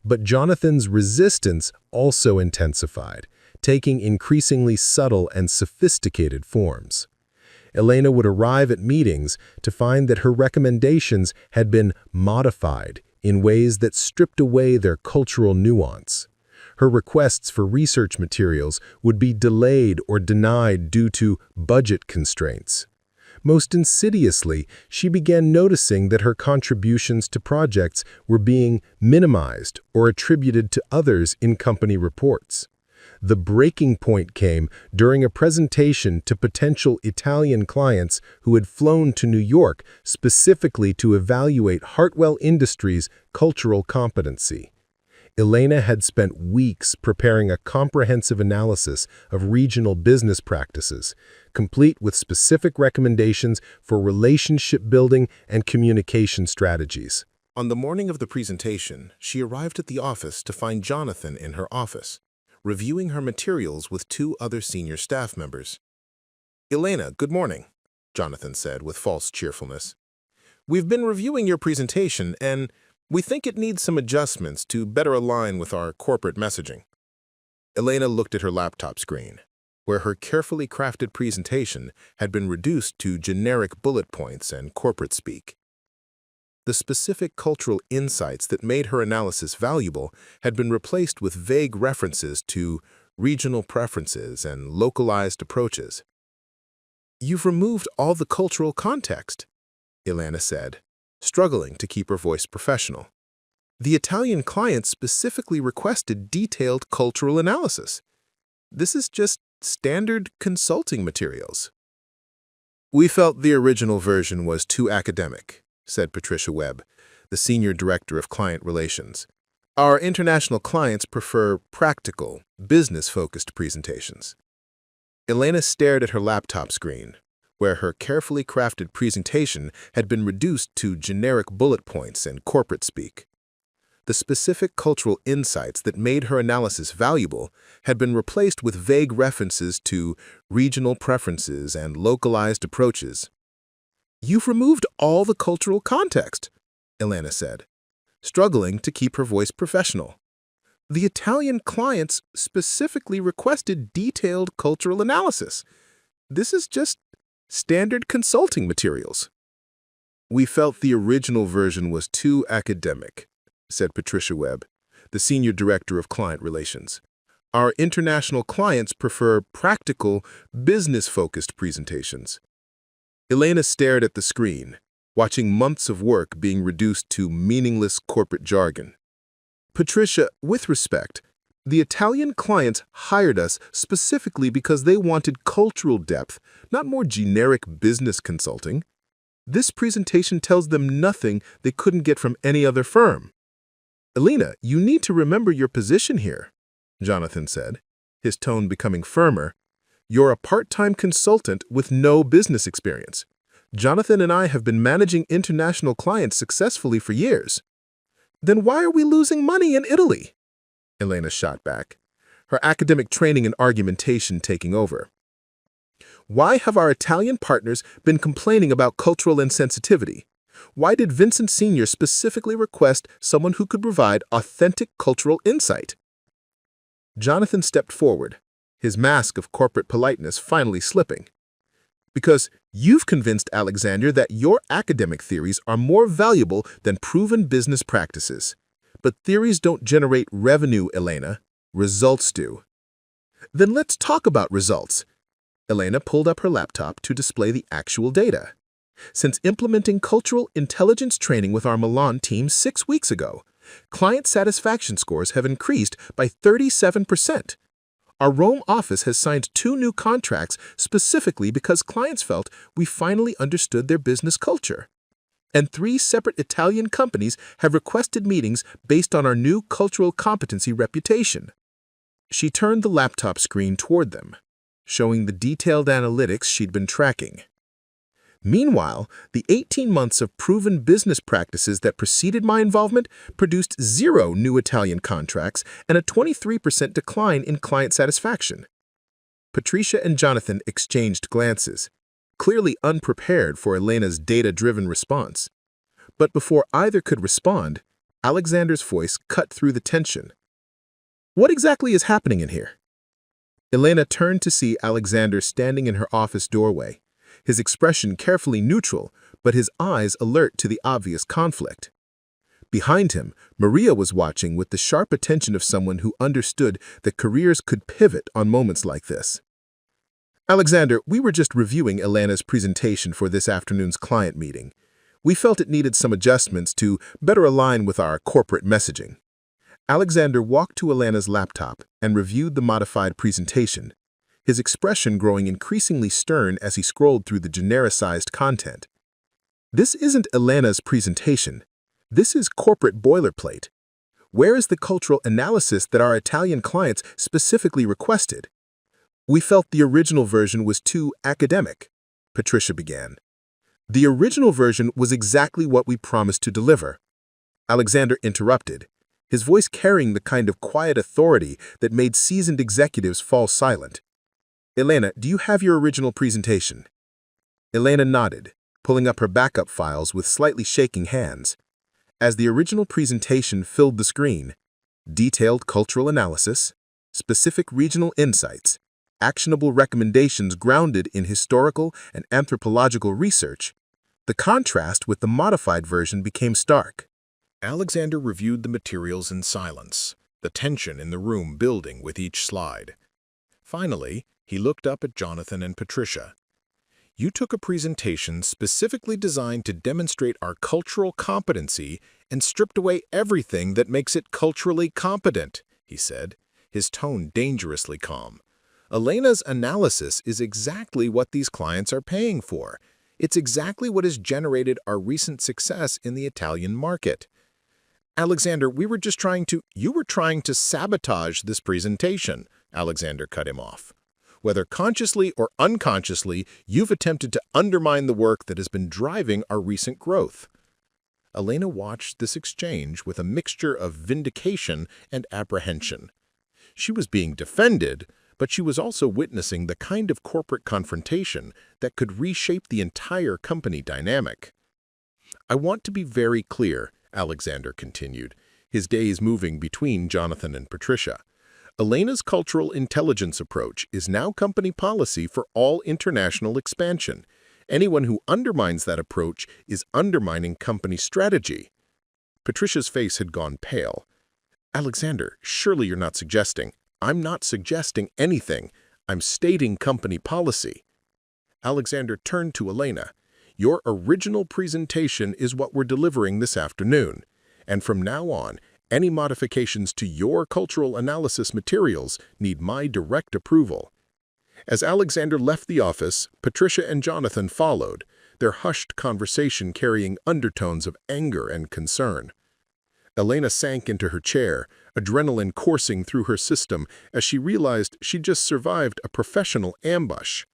But Jonathan's resistance also intensified, taking increasingly subtle and sophisticated forms. Elena would arrive at meetings to find that her recommendations had been modified in ways that stripped away their cultural nuance. Her requests for research materials would be delayed or denied due to budget constraints. Most insidiously, she began noticing that her contributions to projects were being minimized or attributed to others in company reports. The breaking point came during a presentation to potential Italian clients who had flown to New York specifically to evaluate Hartwell Industries' cultural competency. Elena had spent weeks preparing a comprehensive analysis of regional business practices, complete with specific recommendations for relationship building and communication strategies. On the morning of the presentation, she arrived at the office to find Jonathan in her office, reviewing her materials with 2 other senior staff members. "Elena, good morning," Jonathan said with false cheerfulness. "We've been reviewing your presentation, and we think it needs some adjustments to better align with our corporate messaging." Elena looked at her laptop screen, where her carefully crafted presentation had been reduced to generic bullet points and corporate speak. The specific cultural insights that made her analysis valuable had been replaced with vague references to regional preferences and localized approaches. "You've removed all the cultural context," Elena said, struggling to keep her voice professional. "The Italian client specifically requested detailed cultural analysis. This is just standard consulting materials." "We felt the original version was too academic," said Patricia Webb, the Senior Director of Client Relations. "Our international clients prefer practical, business-focused presentations." Elena stared at her laptop screen, where her carefully crafted presentation had been reduced to generic bullet points and corporate speak. The specific cultural insights that made her analysis valuable had been replaced with vague references to regional preferences and localized approaches. "You've removed all the cultural context," Elena said, struggling to keep her voice professional. "The Italian clients specifically requested detailed cultural analysis. This is just standard consulting materials." "We felt the original version was too academic," said Patricia Webb, the Senior Director of Client Relations. Our international clients prefer practical, business-focused presentations. Elena stared at the screen, watching months of work being reduced to meaningless corporate jargon. Patricia, with respect, the Italian clients hired us specifically because they wanted cultural depth, not more generic business consulting. This presentation tells them nothing they couldn't get from any other firm. Elena, you need to remember your position here, Jonathan said, his tone becoming firmer. You're a part-time consultant with no business experience. Jonathan and I have been managing international clients successfully for years. Then why are we losing money in Italy? Elena shot back, her academic training and argumentation taking over. Why have our Italian partners been complaining about cultural insensitivity? Why did Vincent Sr. specifically request someone who could provide authentic cultural insight? Jonathan stepped forward, his mask of corporate politeness finally slipping. Because you've convinced Alexander that your academic theories are more valuable than proven business practices. But theories don't generate revenue, Elena. Results do. Then let's talk about results. Elena pulled up her laptop to display the actual data. Since implementing cultural intelligence training with our Milan team 6 weeks ago, client satisfaction scores have increased by 37%. Our Rome office has signed 2 new contracts specifically because clients felt we finally understood their business culture. And 3 separate Italian companies have requested meetings based on our new cultural competency reputation. She turned the laptop screen toward them, showing the detailed analytics she'd been tracking. Meanwhile, the 18 months of proven business practices that preceded my involvement produced 0 new Italian contracts and a 23% decline in client satisfaction. Patricia and Jonathan exchanged glances, clearly unprepared for Elena's data-driven response. But before either could respond, Alexander's voice cut through the tension. What exactly is happening in here? Elena turned to see Alexander standing in her office doorway, his expression carefully neutral, but his eyes alert to the obvious conflict. Behind him, Maria was watching with the sharp attention of someone who understood that careers could pivot on moments like this. Alexander, we were just reviewing Elena's presentation for this afternoon's client meeting. We felt it needed some adjustments to better align with our corporate messaging. Alexander walked to Elena's laptop and reviewed the modified presentation, his expression growing increasingly stern as he scrolled through the genericized content. This isn't Elena's presentation. This is corporate boilerplate. Where is the cultural analysis that our Italian clients specifically requested? We felt the original version was too academic, Patricia began. The original version was exactly what we promised to deliver. Alexander interrupted, his voice carrying the kind of quiet authority that made seasoned executives fall silent. Elena, do you have your original presentation? Elena nodded, pulling up her backup files with slightly shaking hands. As the original presentation filled the screen, detailed cultural analysis, specific regional insights, actionable recommendations grounded in historical and anthropological research, the contrast with the modified version became stark. Alexander reviewed the materials in silence, the tension in the room building with each slide. Finally, he looked up at Jonathan and Patricia. You took a presentation specifically designed to demonstrate our cultural competency and stripped away everything that makes it culturally competent, he said, his tone dangerously calm. Elena's analysis is exactly what these clients are paying for. It's exactly what has generated our recent success in the Italian market. Alexander, you were trying to sabotage this presentation, Alexander cut him off. Whether consciously or unconsciously, you've attempted to undermine the work that has been driving our recent growth. Elena watched this exchange with a mixture of vindication and apprehension. She was being defended, but she was also witnessing the kind of corporate confrontation that could reshape the entire company dynamic. I want to be very clear, Alexander continued, his gaze moving between Jonathan and Patricia. Elena's cultural intelligence approach is now company policy for all international expansion. Anyone who undermines that approach is undermining company strategy. Patricia's face had gone pale. Alexander, surely you're not suggesting. I'm not suggesting anything. I'm stating company policy. Alexander turned to Elena. Your original presentation is what we're delivering this afternoon. And from now on, any modifications to your cultural analysis materials need my direct approval. As Alexander left the office, Patricia and Jonathan followed, their hushed conversation carrying undertones of anger and concern. Elena sank into her chair, adrenaline coursing through her system as she realized she'd just survived a professional ambush.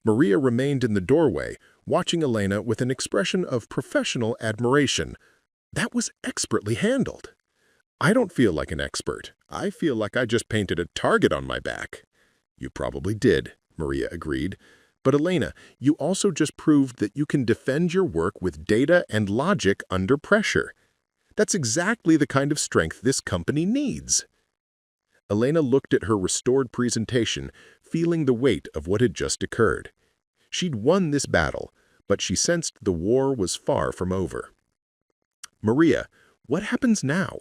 Maria remained in the doorway, watching Elena with an expression of professional admiration. That was expertly handled. I don't feel like an expert. I feel like I just painted a target on my back. You probably did, Maria agreed. But Elena, you also just proved that you can defend your work with data and logic under pressure. That's exactly the kind of strength this company needs. Elena looked at her restored presentation, feeling the weight of what had just occurred. She'd won this battle, but she sensed the war was far from over. Maria, what happens now?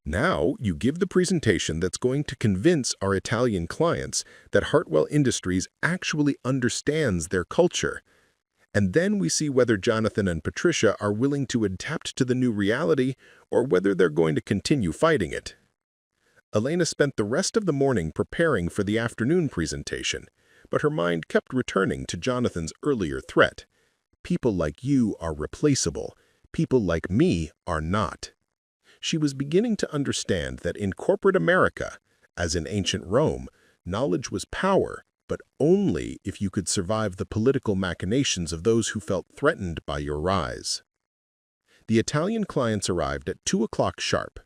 Now you give the presentation that's going to convince our Italian clients that Hartwell Industries actually understands their culture. And then we see whether Jonathan and Patricia are willing to adapt to the new reality or whether they're going to continue fighting it. Elena spent the rest of the morning preparing for the afternoon presentation, but her mind kept returning to Jonathan's earlier threat. People like you are replaceable. People like me are not. She was beginning to understand that in corporate America, as in ancient Rome, knowledge was power, but only if you could survive the political machinations of those who felt threatened by your rise. The Italian clients arrived at 2 o'clock sharp,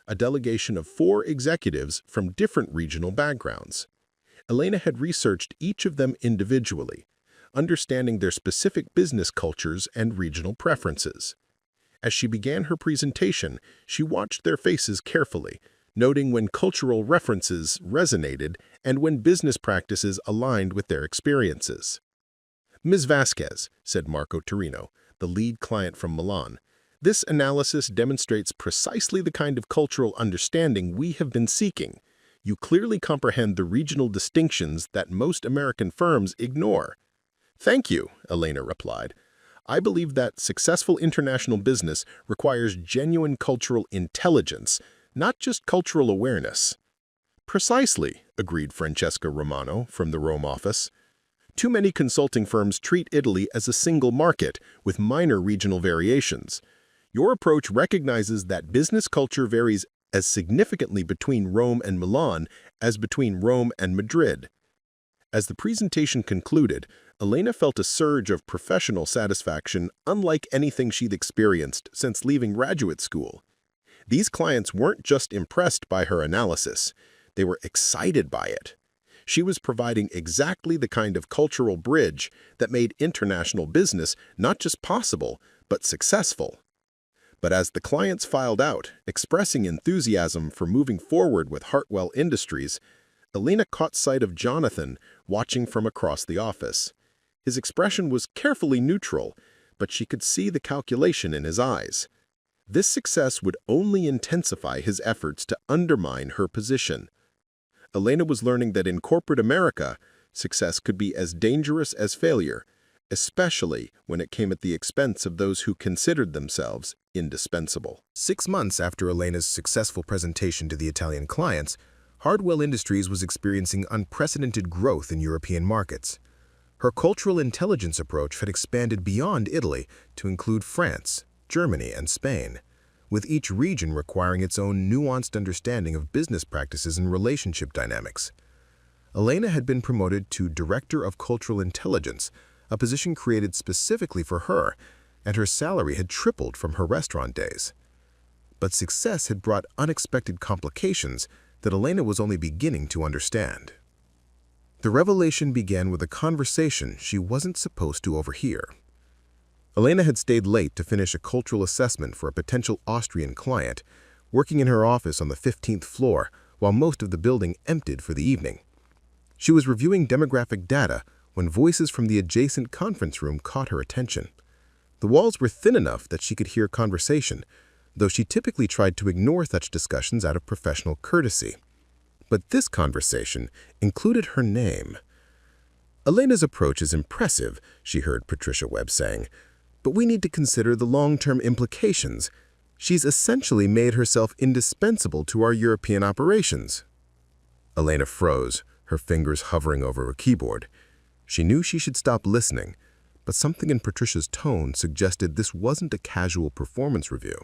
a delegation of 4 executives from different regional backgrounds. Elena had researched each of them individually, understanding their specific business cultures and regional preferences. As she began her presentation, she watched their faces carefully, noting when cultural references resonated and when business practices aligned with their experiences. Ms. Vasquez, said Marco Torino, the lead client from Milan, this analysis demonstrates precisely the kind of cultural understanding we have been seeking. You clearly comprehend the regional distinctions that most American firms ignore. Thank you, Elena replied. I believe that successful international business requires genuine cultural intelligence, not just cultural awareness. Precisely, agreed Francesca Romano from the Rome office. Too many consulting firms treat Italy as a single market with minor regional variations. Your approach recognizes that business culture varies as significantly between Rome and Milan as between Rome and Madrid. As the presentation concluded, Elena felt a surge of professional satisfaction unlike anything she'd experienced since leaving graduate school. These clients weren't just impressed by her analysis, they were excited by it. She was providing exactly the kind of cultural bridge that made international business not just possible, but successful. But as the clients filed out, expressing enthusiasm for moving forward with Hartwell Industries, Elena caught sight of Jonathan watching from across the office. His expression was carefully neutral, but she could see the calculation in his eyes. This success would only intensify his efforts to undermine her position. Elena was learning that in corporate America, success could be as dangerous as failure, especially when it came at the expense of those who considered themselves indispensable. 6 months after Elena's successful presentation to the Italian clients, Hartwell Industries was experiencing unprecedented growth in European markets. Her cultural intelligence approach had expanded beyond Italy to include France, Germany, and Spain, with each region requiring its own nuanced understanding of business practices and relationship dynamics. Elena had been promoted to Director of Cultural Intelligence, a position created specifically for her, and her salary had tripled from her restaurant days. But success had brought unexpected complications that Elena was only beginning to understand. The revelation began with a conversation she wasn't supposed to overhear. Elena had stayed late to finish a cultural assessment for a potential Austrian client, working in her office on the 15th floor while most of the building emptied for the evening. She was reviewing demographic data when voices from the adjacent conference room caught her attention. The walls were thin enough that she could hear conversation, though she typically tried to ignore such discussions out of professional courtesy. But this conversation included her name. Elena's approach is impressive, she heard Patricia Webb saying, but we need to consider the long-term implications. She's essentially made herself indispensable to our European operations. Elena froze, her fingers hovering over her keyboard. She knew she should stop listening, but something in Patricia's tone suggested this wasn't a casual performance review.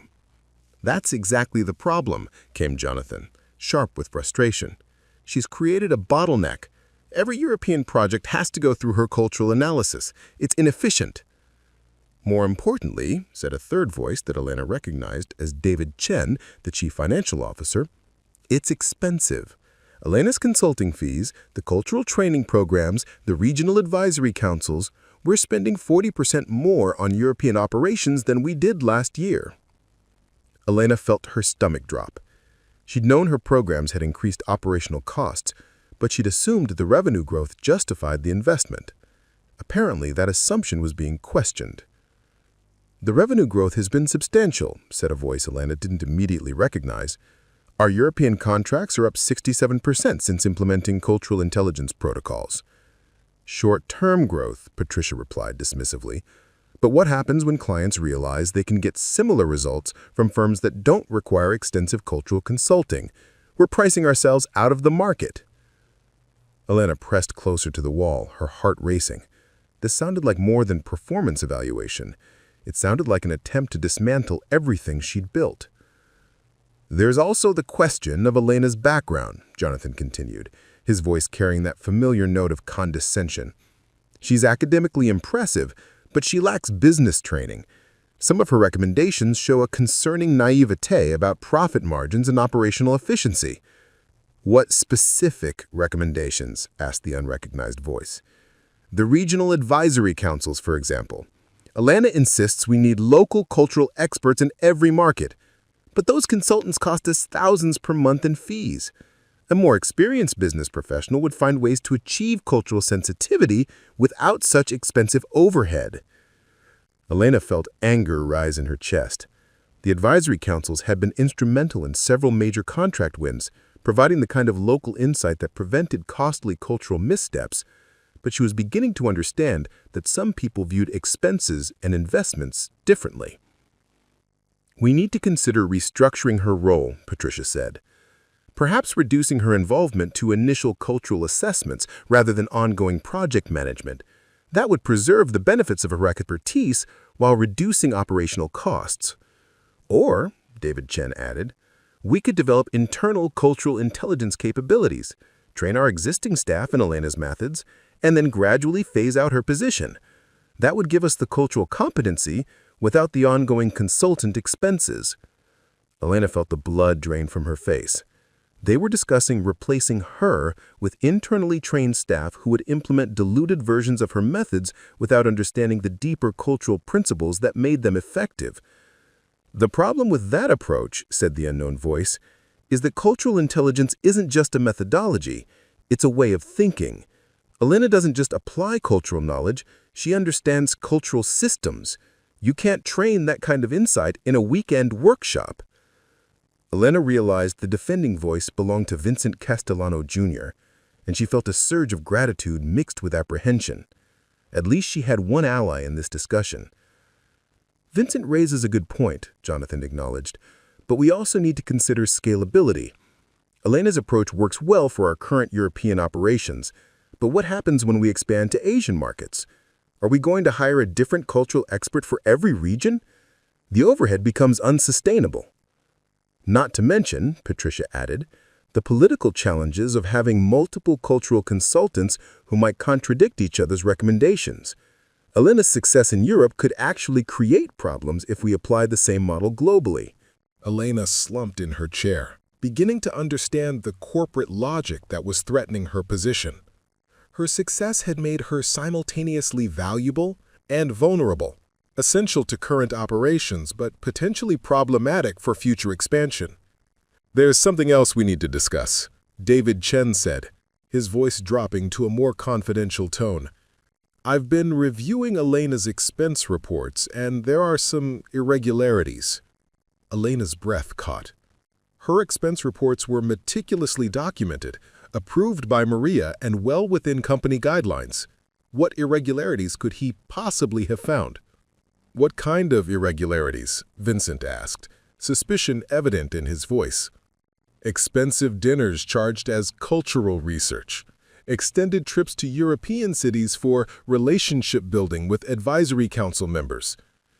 That's exactly the problem, came Jonathan, sharp with frustration. She's created a bottleneck. Every European project has to go through her cultural analysis. It's inefficient. More importantly, said a third voice that Elena recognized as David Chen, the chief financial officer, it's expensive. Elena's consulting fees, the cultural training programs, the regional advisory councils, we're spending 40% more on European operations than we did last year. Elena felt her stomach drop. She'd known her programs had increased operational costs, but she'd assumed the revenue growth justified the investment. Apparently, that assumption was being questioned. The revenue growth has been substantial, said a voice Elena didn't immediately recognize. Our European contracts are up 67% since implementing cultural intelligence protocols. Short-term growth, Patricia replied dismissively. But what happens when clients realize they can get similar results from firms that don't require extensive cultural consulting? We're pricing ourselves out of the market. Elena pressed closer to the wall, her heart racing. This sounded like more than performance evaluation. It sounded like an attempt to dismantle everything she'd built. There's also the question of Elena's background, Jonathan continued, his voice carrying that familiar note of condescension. She's academically impressive, but she lacks business training. Some of her recommendations show a concerning naivete about profit margins and operational efficiency. What specific recommendations? Asked the unrecognized voice. The regional advisory councils, for example. Elena insists we need local cultural experts in every market. But those consultants cost us thousands per month in fees. A more experienced business professional would find ways to achieve cultural sensitivity without such expensive overhead. Elena felt anger rise in her chest. The advisory councils had been instrumental in several major contract wins, providing the kind of local insight that prevented costly cultural missteps, but she was beginning to understand that some people viewed expenses and investments differently. We need to consider restructuring her role, Patricia said. Perhaps reducing her involvement to initial cultural assessments rather than ongoing project management. That would preserve the benefits of her expertise while reducing operational costs. Or, David Chen added, we could develop internal cultural intelligence capabilities, train our existing staff in Elena's methods, and then gradually phase out her position. That would give us the cultural competency without the ongoing consultant expenses. Elena felt the blood drain from her face. They were discussing replacing her with internally trained staff who would implement diluted versions of her methods without understanding the deeper cultural principles that made them effective. The problem with that approach, said the unknown voice, is that cultural intelligence isn't just a methodology, it's a way of thinking. Elena doesn't just apply cultural knowledge, she understands cultural systems. You can't train that kind of insight in a weekend workshop. Elena realized the defending voice belonged to Vincent Castellano Sr., and she felt a surge of gratitude mixed with apprehension. At least she had one ally in this discussion. Vincent raises a good point, Jonathan acknowledged, but we also need to consider scalability. Elena's approach works well for our current European operations, but what happens when we expand to Asian markets? Are we going to hire a different cultural expert for every region? The overhead becomes unsustainable. Not to mention, Patricia added, the political challenges of having multiple cultural consultants who might contradict each other's recommendations. Elena's success in Europe could actually create problems if we apply the same model globally. Elena slumped in her chair, beginning to understand the corporate logic that was threatening her position. Her success had made her simultaneously valuable and vulnerable, essential to current operations but potentially problematic for future expansion. There's something else we need to discuss, David Chen said, his voice dropping to a more confidential tone. I've been reviewing Elena's expense reports, and there are some irregularities. Elena's breath caught. Her expense reports were meticulously documented, approved by Maria and well within company guidelines. What irregularities could he possibly have found? What kind of irregularities? Vincent asked, suspicion evident in his voice. Expensive dinners charged as cultural research. Extended trips to European cities for relationship building with advisory council members.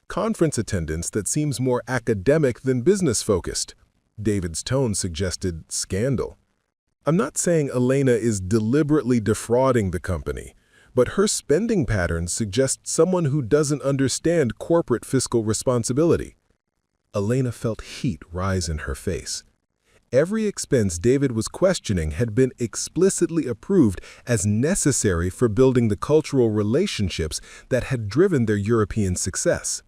Conference attendance that seems more academic than business-focused. David's tone suggested scandal. I'm not saying Elena is deliberately defrauding the company, but her spending patterns suggest someone who doesn't understand corporate fiscal responsibility. Elena felt heat rise in her face. Every expense David was questioning had been explicitly approved as necessary for building the cultural relationships that had driven their European success.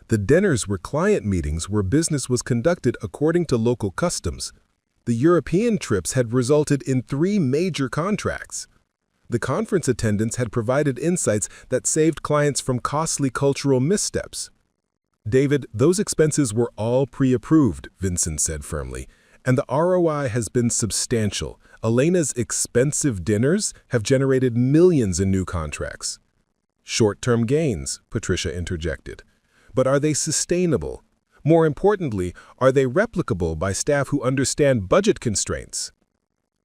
The dinners were client meetings where business was conducted according to local customs. The European trips had resulted in 3 major contracts. The conference attendance had provided insights that saved clients from costly cultural missteps. David, those expenses were all pre-approved, Vincent said firmly, and the ROI has been substantial. Elena's expensive dinners have generated millions in new contracts. Short-term gains, Patricia interjected. But are they sustainable? More importantly, are they replicable by staff who understand budget constraints?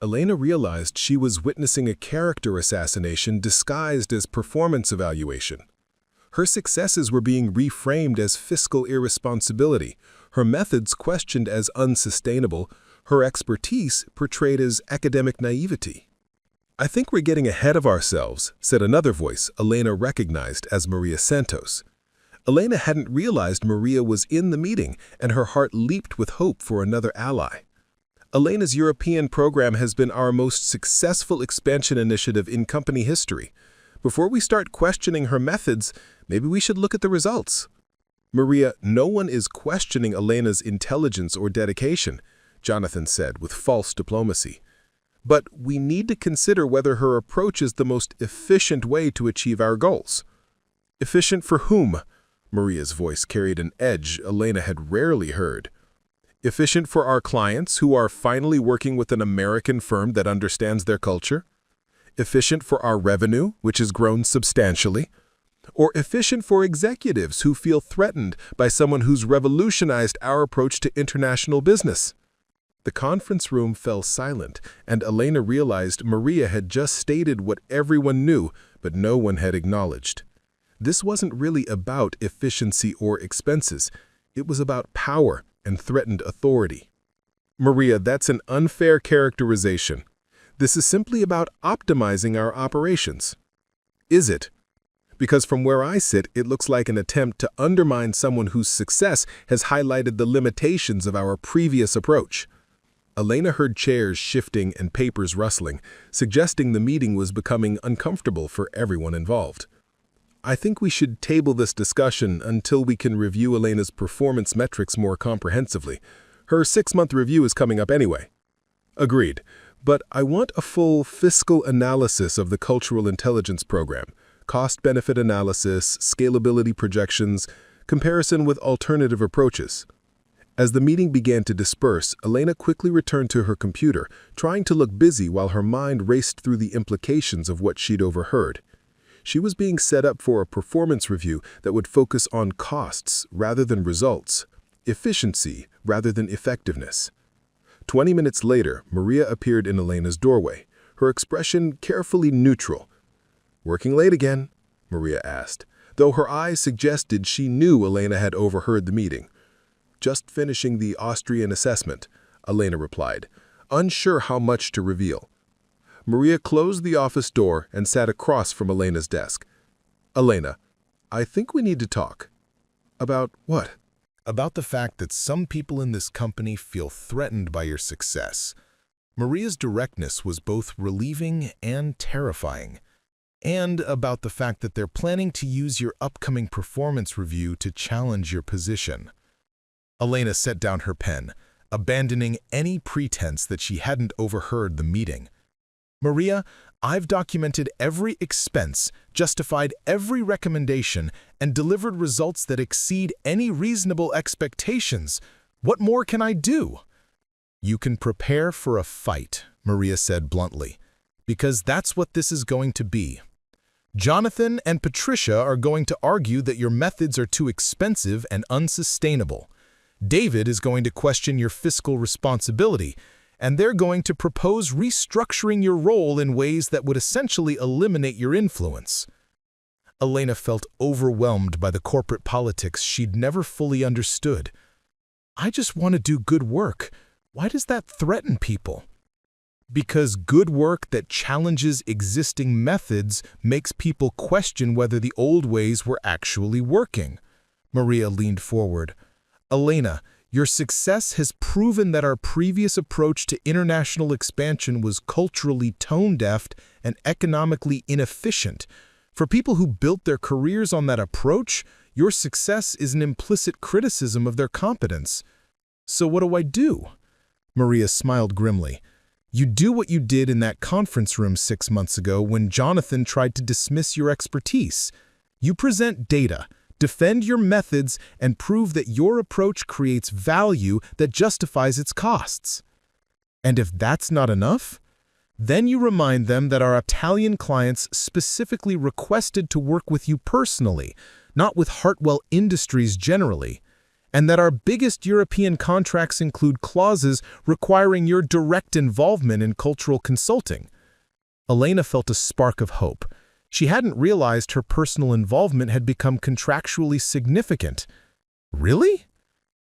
Elena realized she was witnessing a character assassination disguised as performance evaluation. Her successes were being reframed as fiscal irresponsibility, her methods questioned as unsustainable, her expertise portrayed as academic naivety. I think we're getting ahead of ourselves, said another voice Elena recognized as Maria Santos. Elena hadn't realized Maria was in the meeting, and her heart leaped with hope for another ally. Elena's European program has been our most successful expansion initiative in company history. Before we start questioning her methods, maybe we should look at the results. Maria, no one is questioning Elena's intelligence or dedication, Jonathan said with false diplomacy. But we need to consider whether her approach is the most efficient way to achieve our goals. Efficient for whom? Maria's voice carried an edge Elena had rarely heard. Efficient for our clients who are finally working with an American firm that understands their culture? Efficient for our revenue, which has grown substantially? Or efficient for executives who feel threatened by someone who's revolutionized our approach to international business? The conference room fell silent, and Elena realized Maria had just stated what everyone knew, but no one had acknowledged. This wasn't really about efficiency or expenses. It was about power and threatened authority. Maria, that's an unfair characterization. This is simply about optimizing our operations. Is it? Because from where I sit, it looks like an attempt to undermine someone whose success has highlighted the limitations of our previous approach. Elena heard chairs shifting and papers rustling, suggesting the meeting was becoming uncomfortable for everyone involved. I think we should table this discussion until we can review Elena's performance metrics more comprehensively. Her 6-month review is coming up anyway. Agreed, but I want a full fiscal analysis of the cultural intelligence program, cost-benefit analysis, scalability projections, comparison with alternative approaches. As the meeting began to disperse, Elena quickly returned to her computer, trying to look busy while her mind raced through the implications of what she'd overheard. She was being set up for a performance review that would focus on costs rather than results, efficiency rather than effectiveness. 20 minutes later, Maria appeared in Elena's doorway, her expression carefully neutral. "Working late again?" Maria asked, though her eyes suggested she knew Elena had overheard the meeting. "Just finishing the Austrian assessment," Elena replied, unsure how much to reveal. Maria closed the office door and sat across from Elena's desk. "Elena, I think we need to talk." "About what?" "About the fact that some people in this company feel threatened by your success." Maria's directness was both relieving and terrifying. "And about the fact that they're planning to use your upcoming performance review to challenge your position." Elena set down her pen, abandoning any pretense that she hadn't overheard the meeting. "Maria, I've documented every expense, justified every recommendation, and delivered results that exceed any reasonable expectations. What more can I do?" You can prepare for a fight, Maria said bluntly, because that's what this is going to be. Jonathan and Patricia are going to argue that your methods are too expensive and unsustainable. David is going to question your fiscal responsibility, and they're going to propose restructuring your role in ways that would essentially eliminate your influence. Elena felt overwhelmed by the corporate politics she'd never fully understood. I just want to do good work. Why does that threaten people? Because good work that challenges existing methods makes people question whether the old ways were actually working. Maria leaned forward. Elena, your success has proven that our previous approach to international expansion was culturally tone-deaf and economically inefficient. For people who built their careers on that approach, your success is an implicit criticism of their competence. So what do I do? Maria smiled grimly. You do what you did in that conference room 6 months ago when Jonathan tried to dismiss your expertise. You present data, defend your methods, and prove that your approach creates value that justifies its costs. And if that's not enough, then you remind them that our Italian clients specifically requested to work with you personally, not with Hartwell Industries generally, and that our biggest European contracts include clauses requiring your direct involvement in cultural consulting. Elena felt a spark of hope. She hadn't realized her personal involvement had become contractually significant. Really?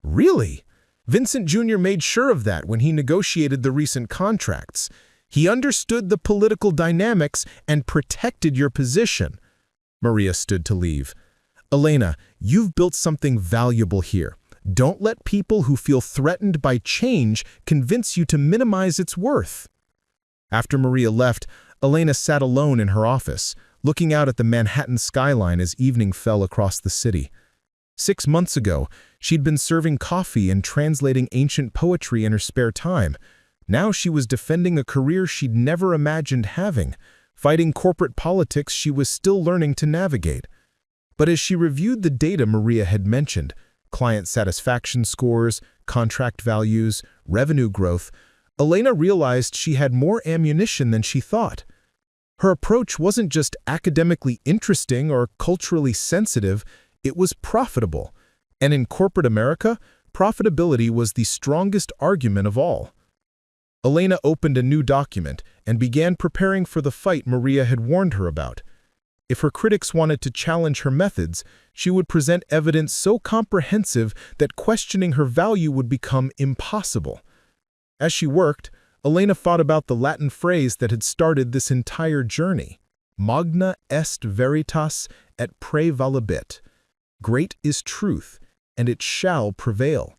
Really? Vincent Jr. made sure of that when he negotiated the recent contracts. He understood the political dynamics and protected your position. Maria stood to leave. Elena, you've built something valuable here. Don't let people who feel threatened by change convince you to minimize its worth. After Maria left, Elena sat alone in her office, looking out at the Manhattan skyline as evening fell across the city. 6 months ago, she'd been serving coffee and translating ancient poetry in her spare time. Now she was defending a career she'd never imagined having, fighting corporate politics she was still learning to navigate. But as she reviewed the data Maria had mentioned, client satisfaction scores, contract values, revenue growth, Elena realized she had more ammunition than she thought. Her approach wasn't just academically interesting or culturally sensitive, it was profitable. And in corporate America, profitability was the strongest argument of all. Elena opened a new document and began preparing for the fight Maria had warned her about. If her critics wanted to challenge her methods, she would present evidence so comprehensive that questioning her value would become impossible. As she worked, Elena thought about the Latin phrase that had started this entire journey. Magna est veritas et prævalebit. Great is truth, and it shall prevail.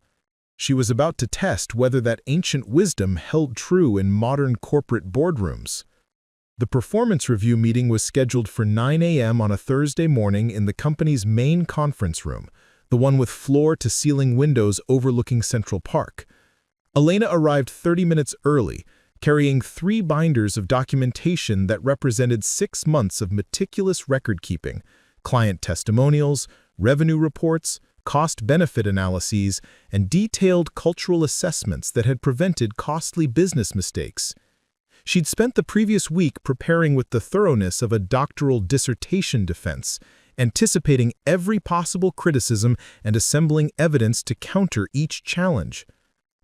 She was about to test whether that ancient wisdom held true in modern corporate boardrooms. The performance review meeting was scheduled for 9 a.m. on a Thursday morning in the company's main conference room, the one with floor-to-ceiling windows overlooking Central Park. Elena arrived 30 minutes early, carrying 3 binders of documentation that represented 6 months of meticulous record-keeping, client testimonials, revenue reports, cost-benefit analyses, and detailed cultural assessments that had prevented costly business mistakes. She'd spent the previous week preparing with the thoroughness of a doctoral dissertation defense, anticipating every possible criticism and assembling evidence to counter each challenge.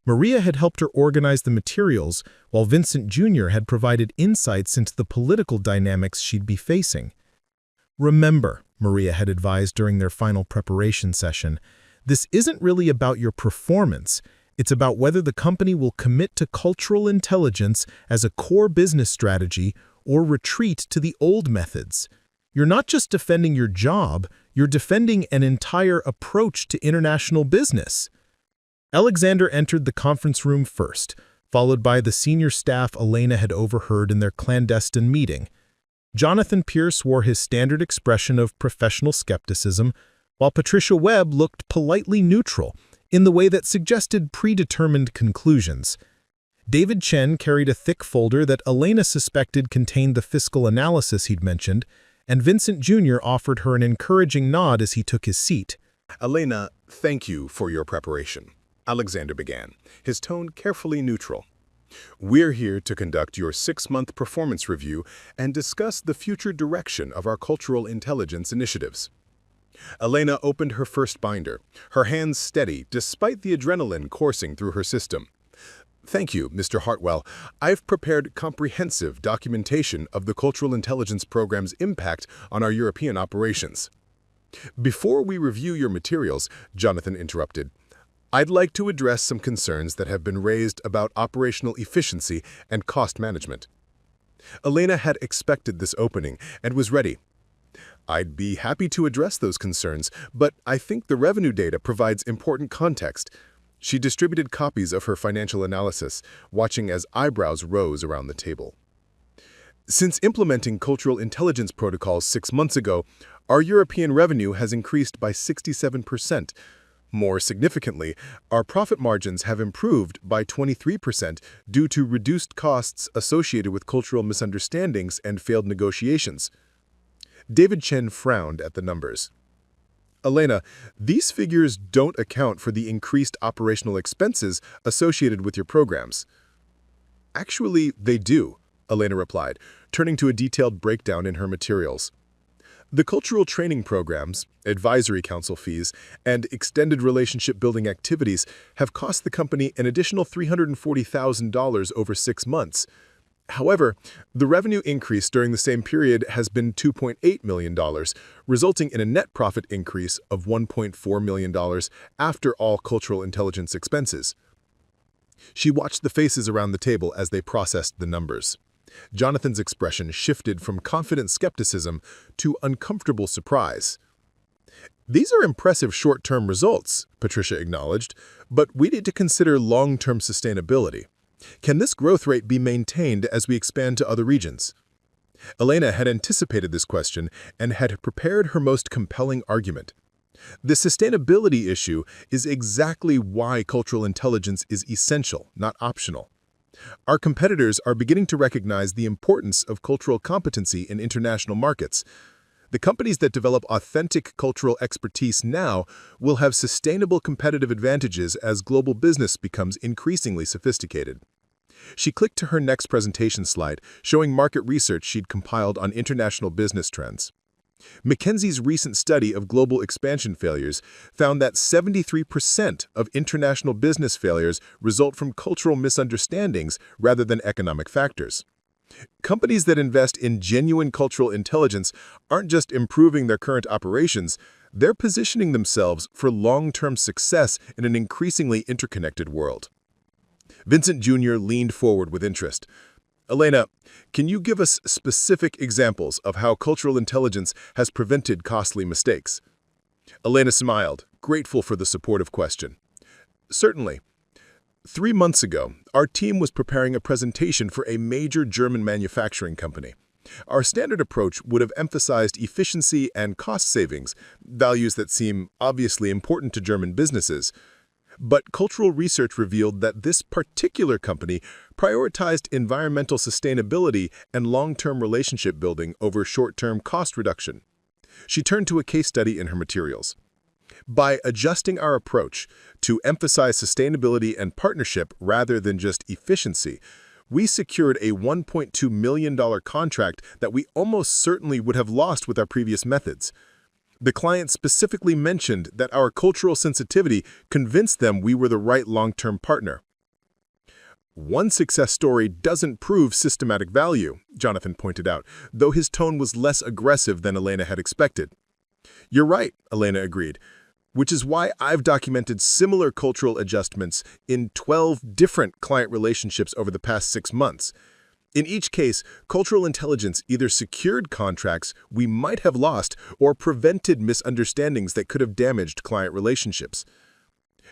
Maria had helped her organize the materials, while Vincent Jr. had provided insights into the political dynamics she'd be facing. Remember, Maria had advised during their final preparation session, this isn't really about your performance. It's about whether the company will commit to cultural intelligence as a core business strategy or retreat to the old methods. You're not just defending your job, you're defending an entire approach to international business. Alexander entered the conference room first, followed by the senior staff Elena had overheard in their clandestine meeting. Jonathan Pierce wore his standard expression of professional skepticism, while Patricia Webb looked politely neutral, in the way that suggested predetermined conclusions. David Chen carried a thick folder that Elena suspected contained the fiscal analysis he'd mentioned, and Vincent Jr. offered her an encouraging nod as he took his seat. Elena, thank you for your preparation. Alexander began, his tone carefully neutral. We're here to conduct your 6-month performance review and discuss the future direction of our cultural intelligence initiatives. Elena opened her first binder, her hands steady despite the adrenaline coursing through her system. Thank you, Mr. Hartwell. I've prepared comprehensive documentation of the Cultural Intelligence Program's impact on our European operations. Before we review your materials, Jonathan interrupted, I'd like to address some concerns that have been raised about operational efficiency and cost management. Elena had expected this opening and was ready. I'd be happy to address those concerns, but I think the revenue data provides important context. She distributed copies of her financial analysis, watching as eyebrows rose around the table. Since implementing cultural intelligence protocols 6 months ago, our European revenue has increased by 67%. More significantly, our profit margins have improved by 23% due to reduced costs associated with cultural misunderstandings and failed negotiations. David Chen frowned at the numbers. Elena, these figures don't account for the increased operational expenses associated with your programs. Actually, they do, Elena replied, turning to a detailed breakdown in her materials. The cultural training programs, advisory council fees, and extended relationship-building activities have cost the company an additional $340,000 over 6 months. However, the revenue increase during the same period has been $2.8 million, resulting in a net profit increase of $1.4 million after all cultural intelligence expenses. She watched the faces around the table as they processed the numbers. Jonathan's expression shifted from confident skepticism to uncomfortable surprise. These are impressive short-term results, Patricia acknowledged, but we need to consider long-term sustainability. Can this growth rate be maintained as we expand to other regions? Elena had anticipated this question and had prepared her most compelling argument. The sustainability issue is exactly why cultural intelligence is essential, not optional. Our competitors are beginning to recognize the importance of cultural competency in international markets. The companies that develop authentic cultural expertise now will have sustainable competitive advantages as global business becomes increasingly sophisticated. She clicked to her next presentation slide, showing market research she'd compiled on international business trends. McKinsey's recent study of global expansion failures found that 73% of international business failures result from cultural misunderstandings rather than economic factors. Companies that invest in genuine cultural intelligence aren't just improving their current operations, they're positioning themselves for long-term success in an increasingly interconnected world. Vincent Jr. leaned forward with interest. Elena, can you give us specific examples of how cultural intelligence has prevented costly mistakes? Elena smiled, grateful for the supportive question. Certainly. 3 months ago, our team was preparing a presentation for a major German manufacturing company. Our standard approach would have emphasized efficiency and cost savings, values that seem obviously important to German businesses. But cultural research revealed that this particular company prioritized environmental sustainability and long-term relationship building over short-term cost reduction. She turned to a case study in her materials. By adjusting our approach to emphasize sustainability and partnership rather than just efficiency, we secured a $1.2 million contract that we almost certainly would have lost with our previous methods. The client specifically mentioned that our cultural sensitivity convinced them we were the right long-term partner. One success story doesn't prove systematic value, Jonathan pointed out, though his tone was less aggressive than Elena had expected. You're right, Elena agreed, which is why I've documented similar cultural adjustments in 12 different client relationships over the past 6 months. In each case, cultural intelligence either secured contracts we might have lost or prevented misunderstandings that could have damaged client relationships.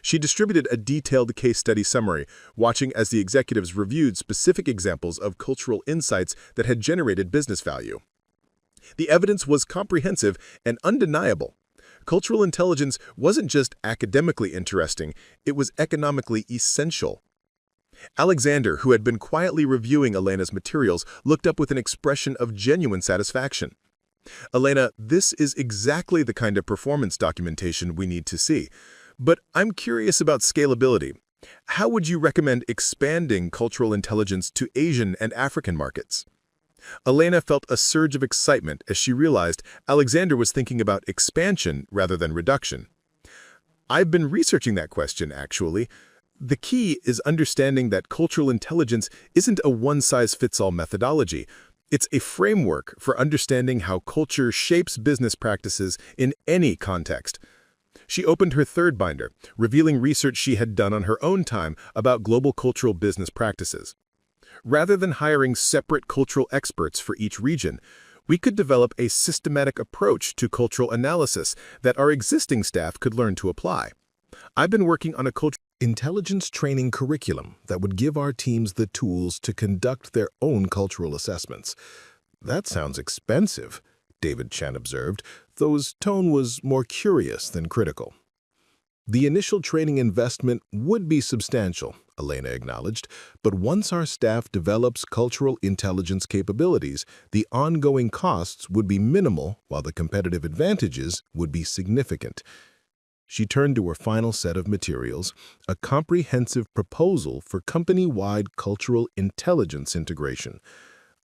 She distributed a detailed case study summary, watching as the executives reviewed specific examples of cultural insights that had generated business value. The evidence was comprehensive and undeniable. Cultural intelligence wasn't just academically interesting, it was economically essential. Alexander, who had been quietly reviewing Elena's materials, looked up with an expression of genuine satisfaction. Elena, this is exactly the kind of performance documentation we need to see. But I'm curious about scalability. How would you recommend expanding cultural intelligence to Asian and African markets? Elena felt a surge of excitement as she realized Alexander was thinking about expansion rather than reduction. I've been researching that question, actually. The key is understanding that cultural intelligence isn't a one-size-fits-all methodology. It's a framework for understanding how culture shapes business practices in any context. She opened her third binder, revealing research she had done on her own time about global cultural business practices. Rather than hiring separate cultural experts for each region, we could develop a systematic approach to cultural analysis that our existing staff could learn to apply. I've been working on a cultural intelligence training curriculum that would give our teams the tools to conduct their own cultural assessments. That sounds expensive, David Chen observed, though his tone was more curious than critical. The initial training investment would be substantial, Elena acknowledged, but once our staff develops cultural intelligence capabilities, the ongoing costs would be minimal while the competitive advantages would be significant. She turned to her final set of materials, a comprehensive proposal for company-wide cultural intelligence integration.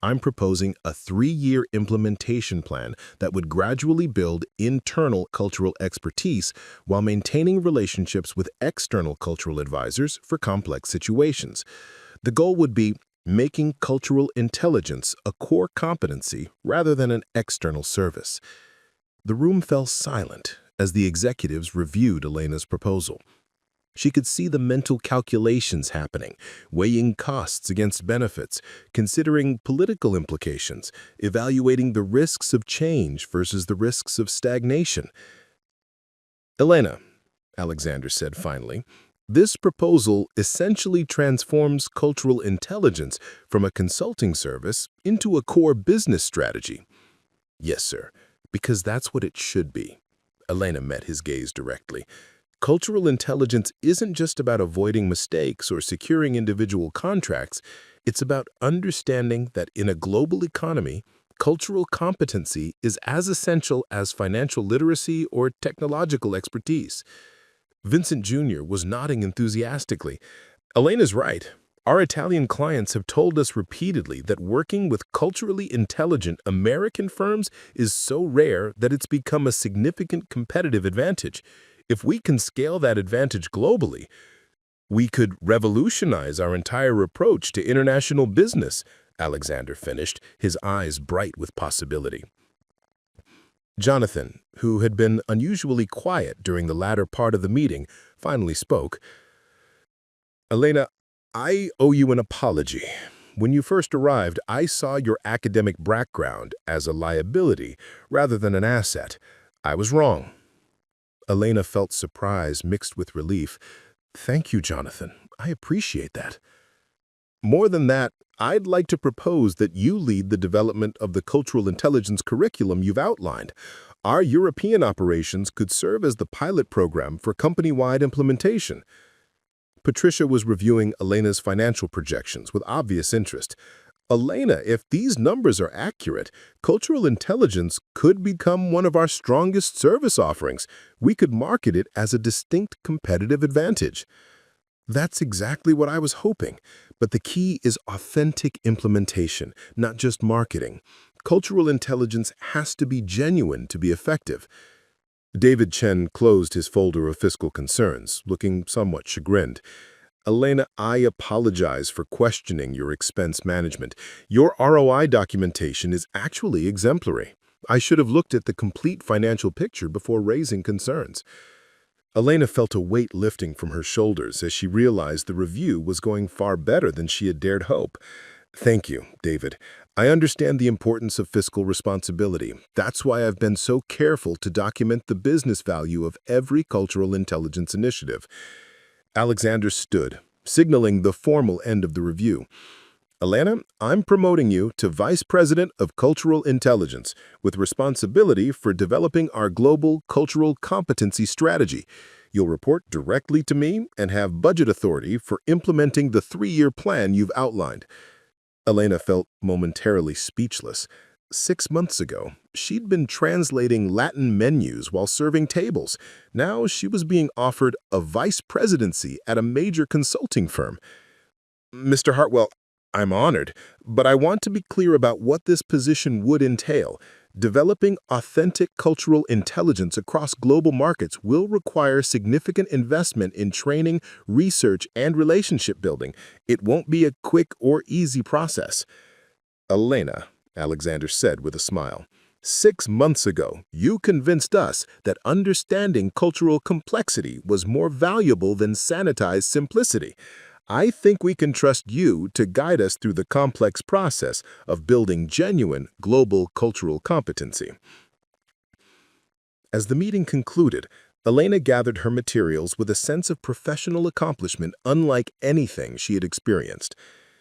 I'm proposing a 3-year implementation plan that would gradually build internal cultural expertise while maintaining relationships with external cultural advisors for complex situations. The goal would be making cultural intelligence a core competency rather than an external service. The room fell silent as the executives reviewed Elena's proposal. She could see the mental calculations happening, weighing costs against benefits, considering political implications, evaluating the risks of change versus the risks of stagnation. "Elena," Alexander said finally, "this proposal essentially transforms cultural intelligence from a consulting service into a core business strategy." "Yes, sir, because that's what it should be." Elena met his gaze directly. Cultural intelligence isn't just about avoiding mistakes or securing individual contracts. It's about understanding that in a global economy, cultural competency is as essential as financial literacy or technological expertise. Vincent Jr. was nodding enthusiastically. Elena's right. Our Italian clients have told us repeatedly that working with culturally intelligent American firms is so rare that it's become a significant competitive advantage. If we can scale that advantage globally, we could revolutionize our entire approach to international business, Alexander finished, his eyes bright with possibility. Jonathan, who had been unusually quiet during the latter part of the meeting, finally spoke. "Elena, I owe you an apology. When you first arrived, I saw your academic background as a liability rather than an asset. I was wrong." Elena felt surprise mixed with relief. "Thank you, Jonathan. I appreciate that." "More than that, I'd like to propose that you lead the development of the cultural intelligence curriculum you've outlined. Our European operations could serve as the pilot program for company-wide implementation." Patricia was reviewing Elena's financial projections with obvious interest. "Elena, if these numbers are accurate, cultural intelligence could become one of our strongest service offerings. We could market it as a distinct competitive advantage." "That's exactly what I was hoping. But the key is authentic implementation, not just marketing. Cultural intelligence has to be genuine to be effective." David Chen closed his folder of fiscal concerns, looking somewhat chagrined. "Elena, I apologize for questioning your expense management. Your ROI documentation is actually exemplary. I should have looked at the complete financial picture before raising concerns." Elena felt a weight lifting from her shoulders as she realized the review was going far better than she had dared hope. "Thank you, David. I understand the importance of fiscal responsibility. That's why I've been so careful to document the business value of every cultural intelligence initiative." Alexander stood, signaling the formal end of the review. "Elena, I'm promoting you to Vice President of Cultural Intelligence with responsibility for developing our global cultural competency strategy. You'll report directly to me and have budget authority for implementing the 3-year plan you've outlined." Elena felt momentarily speechless. 6 months ago, she'd been translating Latin menus while serving tables. Now she was being offered a vice presidency at a major consulting firm. Mr. Hartwell, I'm honored, but I want to be clear about what this position would entail. Developing authentic cultural intelligence across global markets will require significant investment in training, research, and relationship building. It won't be a quick or easy process. Elena, Alexander said with a smile, 6 months ago, you convinced us that understanding cultural complexity was more valuable than sanitized simplicity. I think we can trust you to guide us through the complex process of building genuine global cultural competency. As the meeting concluded, Elena gathered her materials with a sense of professional accomplishment unlike anything she had experienced.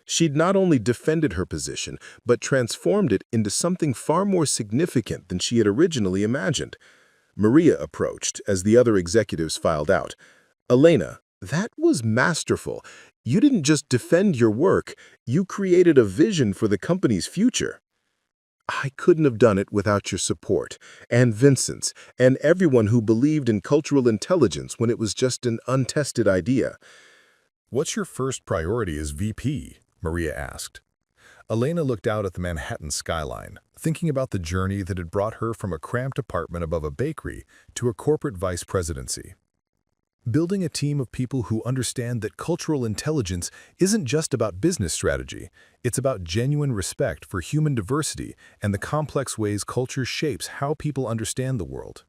She'd not only defended her position, but transformed it into something far more significant than she had originally imagined. Maria approached as the other executives filed out. Elena, that was masterful. You didn't just defend your work, you created a vision for the company's future. I couldn't have done it without your support, and Vincent's, and everyone who believed in cultural intelligence when it was just an untested idea. What's your first priority as VP? Maria asked. Elena looked out at the Manhattan skyline, thinking about the journey that had brought her from a cramped apartment above a bakery to a corporate vice presidency. Building a team of people who understand that cultural intelligence isn't just about business strategy, it's about genuine respect for human diversity and the complex ways culture shapes how people understand the world.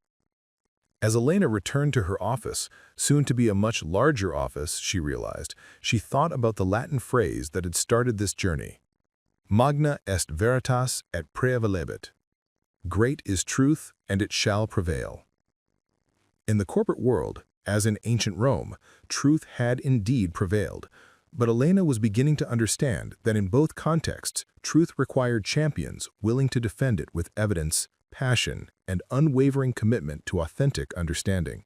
As Elena returned to her office, soon to be a much larger office, she realized, she thought about the Latin phrase that had started this journey. Magna est veritas et prævalebit. Great is truth, and it shall prevail. In the corporate world, as in ancient Rome, truth had indeed prevailed, but Elena was beginning to understand that in both contexts, truth required champions willing to defend it with evidence, passion, and unwavering commitment to authentic understanding.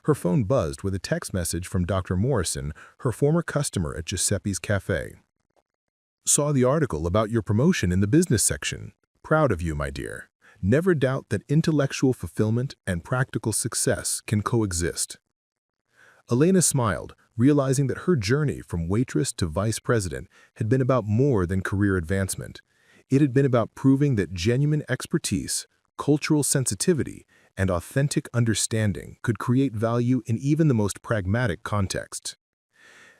Her phone buzzed with a text message from Dr. Morrison, her former customer at Giuseppe's Cafe. Saw the article about your promotion in the business section. Proud of you, my dear. Never doubt that intellectual fulfillment and practical success can coexist. Elena smiled, realizing that her journey from waitress to vice president had been about more than career advancement. It had been about proving that genuine expertise, cultural sensitivity, and authentic understanding could create value in even the most pragmatic contexts.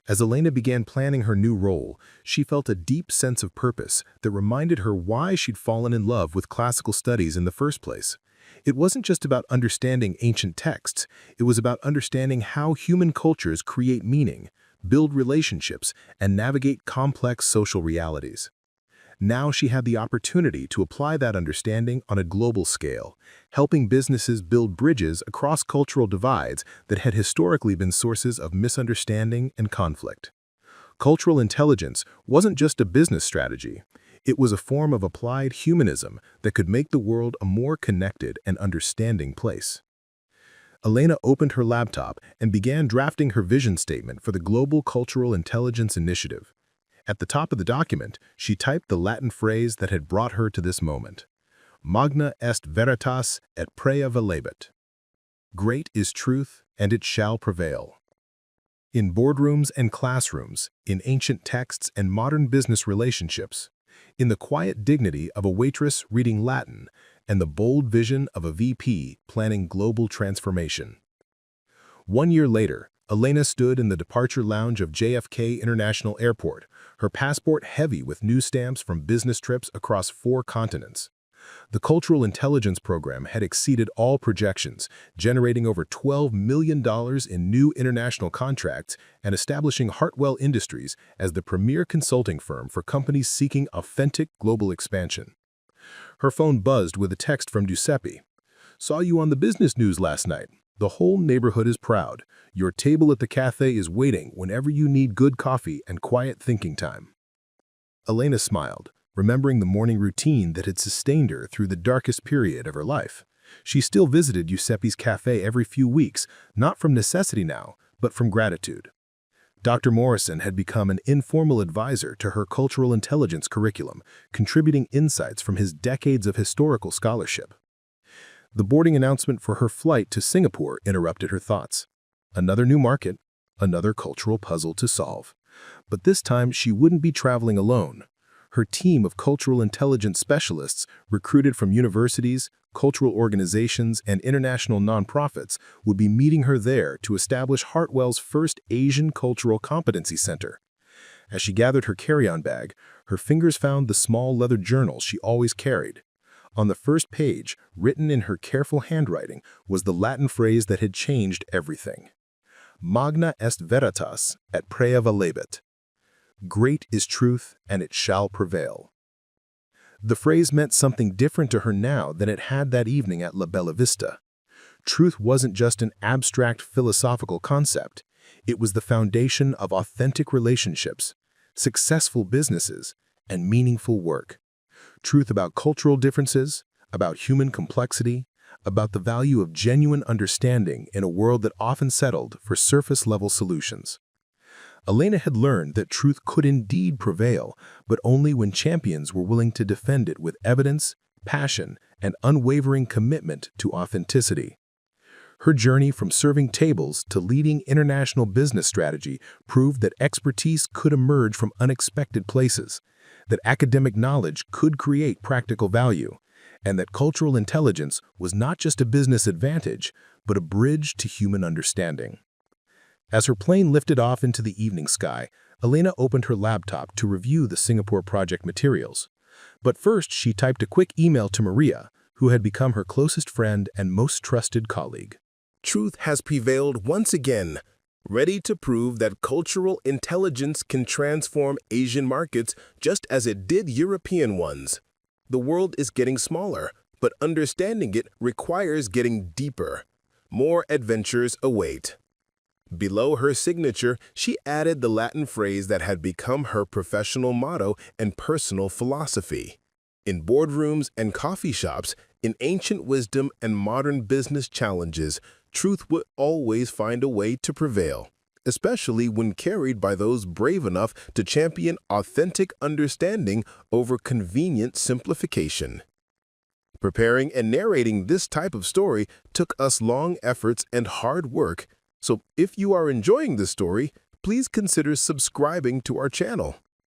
As Elena began planning her new role, she felt a deep sense of purpose that reminded her why she'd fallen in love with classical studies in the first place. It wasn't just about understanding ancient texts, it was about understanding how human cultures create meaning, build relationships, and navigate complex social realities. Now she had the opportunity to apply that understanding on a global scale, helping businesses build bridges across cultural divides that had historically been sources of misunderstanding and conflict. Cultural intelligence wasn't just a business strategy. It was a form of applied humanism that could make the world a more connected and understanding place. Elena opened her laptop and began drafting her vision statement for the Global Cultural Intelligence Initiative. At the top of the document, she typed the Latin phrase that had brought her to this moment. Magna est veritas et prævalebit. Great is truth, and it shall prevail. In boardrooms and classrooms, in ancient texts and modern business relationships, in the quiet dignity of a waitress reading Latin, and the bold vision of a VP planning global transformation. 1 year later, Elena stood in the departure lounge of JFK International Airport, her passport heavy with news stamps from business trips across 4 continents. The Cultural Intelligence Program had exceeded all projections, generating over $12 million in new international contracts and establishing Hartwell Industries as the premier consulting firm for companies seeking authentic global expansion. Her phone buzzed with a text from Giuseppe. Saw you on the business news last night. The whole neighborhood is proud. Your table at the cafe is waiting whenever you need good coffee and quiet thinking time. Elena smiled, remembering the morning routine that had sustained her through the darkest period of her life. She still visited Giuseppe's Cafe every few weeks, not from necessity now, but from gratitude. Dr. Morrison had become an informal advisor to her cultural intelligence curriculum, contributing insights from his decades of historical scholarship. The boarding announcement for her flight to Singapore interrupted her thoughts. Another new market, another cultural puzzle to solve. But this time she wouldn't be traveling alone. Her team of cultural intelligence specialists, recruited from universities, cultural organizations, and international nonprofits, would be meeting her there to establish Hartwell's first Asian Cultural Competency Center. As she gathered her carry-on bag, her fingers found the small leather journal she always carried. On the first page, written in her careful handwriting, was the Latin phrase that had changed everything. Magna est veritas et prævalebit. Great is truth, and it shall prevail. The phrase meant something different to her now than it had that evening at La Bella Vista. Truth wasn't just an abstract philosophical concept. It was the foundation of authentic relationships, successful businesses, and meaningful work. Truth about cultural differences, about human complexity, about the value of genuine understanding in a world that often settled for surface-level solutions. Elena had learned that truth could indeed prevail, but only when champions were willing to defend it with evidence, passion, and unwavering commitment to authenticity. Her journey from serving tables to leading international business strategy proved that expertise could emerge from unexpected places, that academic knowledge could create practical value, and that cultural intelligence was not just a business advantage, but a bridge to human understanding. As her plane lifted off into the evening sky, Elena opened her laptop to review the Singapore project materials. But first, she typed a quick email to Maria, who had become her closest friend and most trusted colleague. Truth has prevailed once again, ready to prove that cultural intelligence can transform Asian markets just as it did European ones. The world is getting smaller, but understanding it requires getting deeper. More adventures await. Below her signature, she added the Latin phrase that had become her professional motto and personal philosophy. In boardrooms and coffee shops, in ancient wisdom and modern business challenges, truth would always find a way to prevail, especially when carried by those brave enough to champion authentic understanding over convenient simplification. Preparing and narrating this type of story took us long efforts and hard work. So if you are enjoying this story, please consider subscribing to our channel.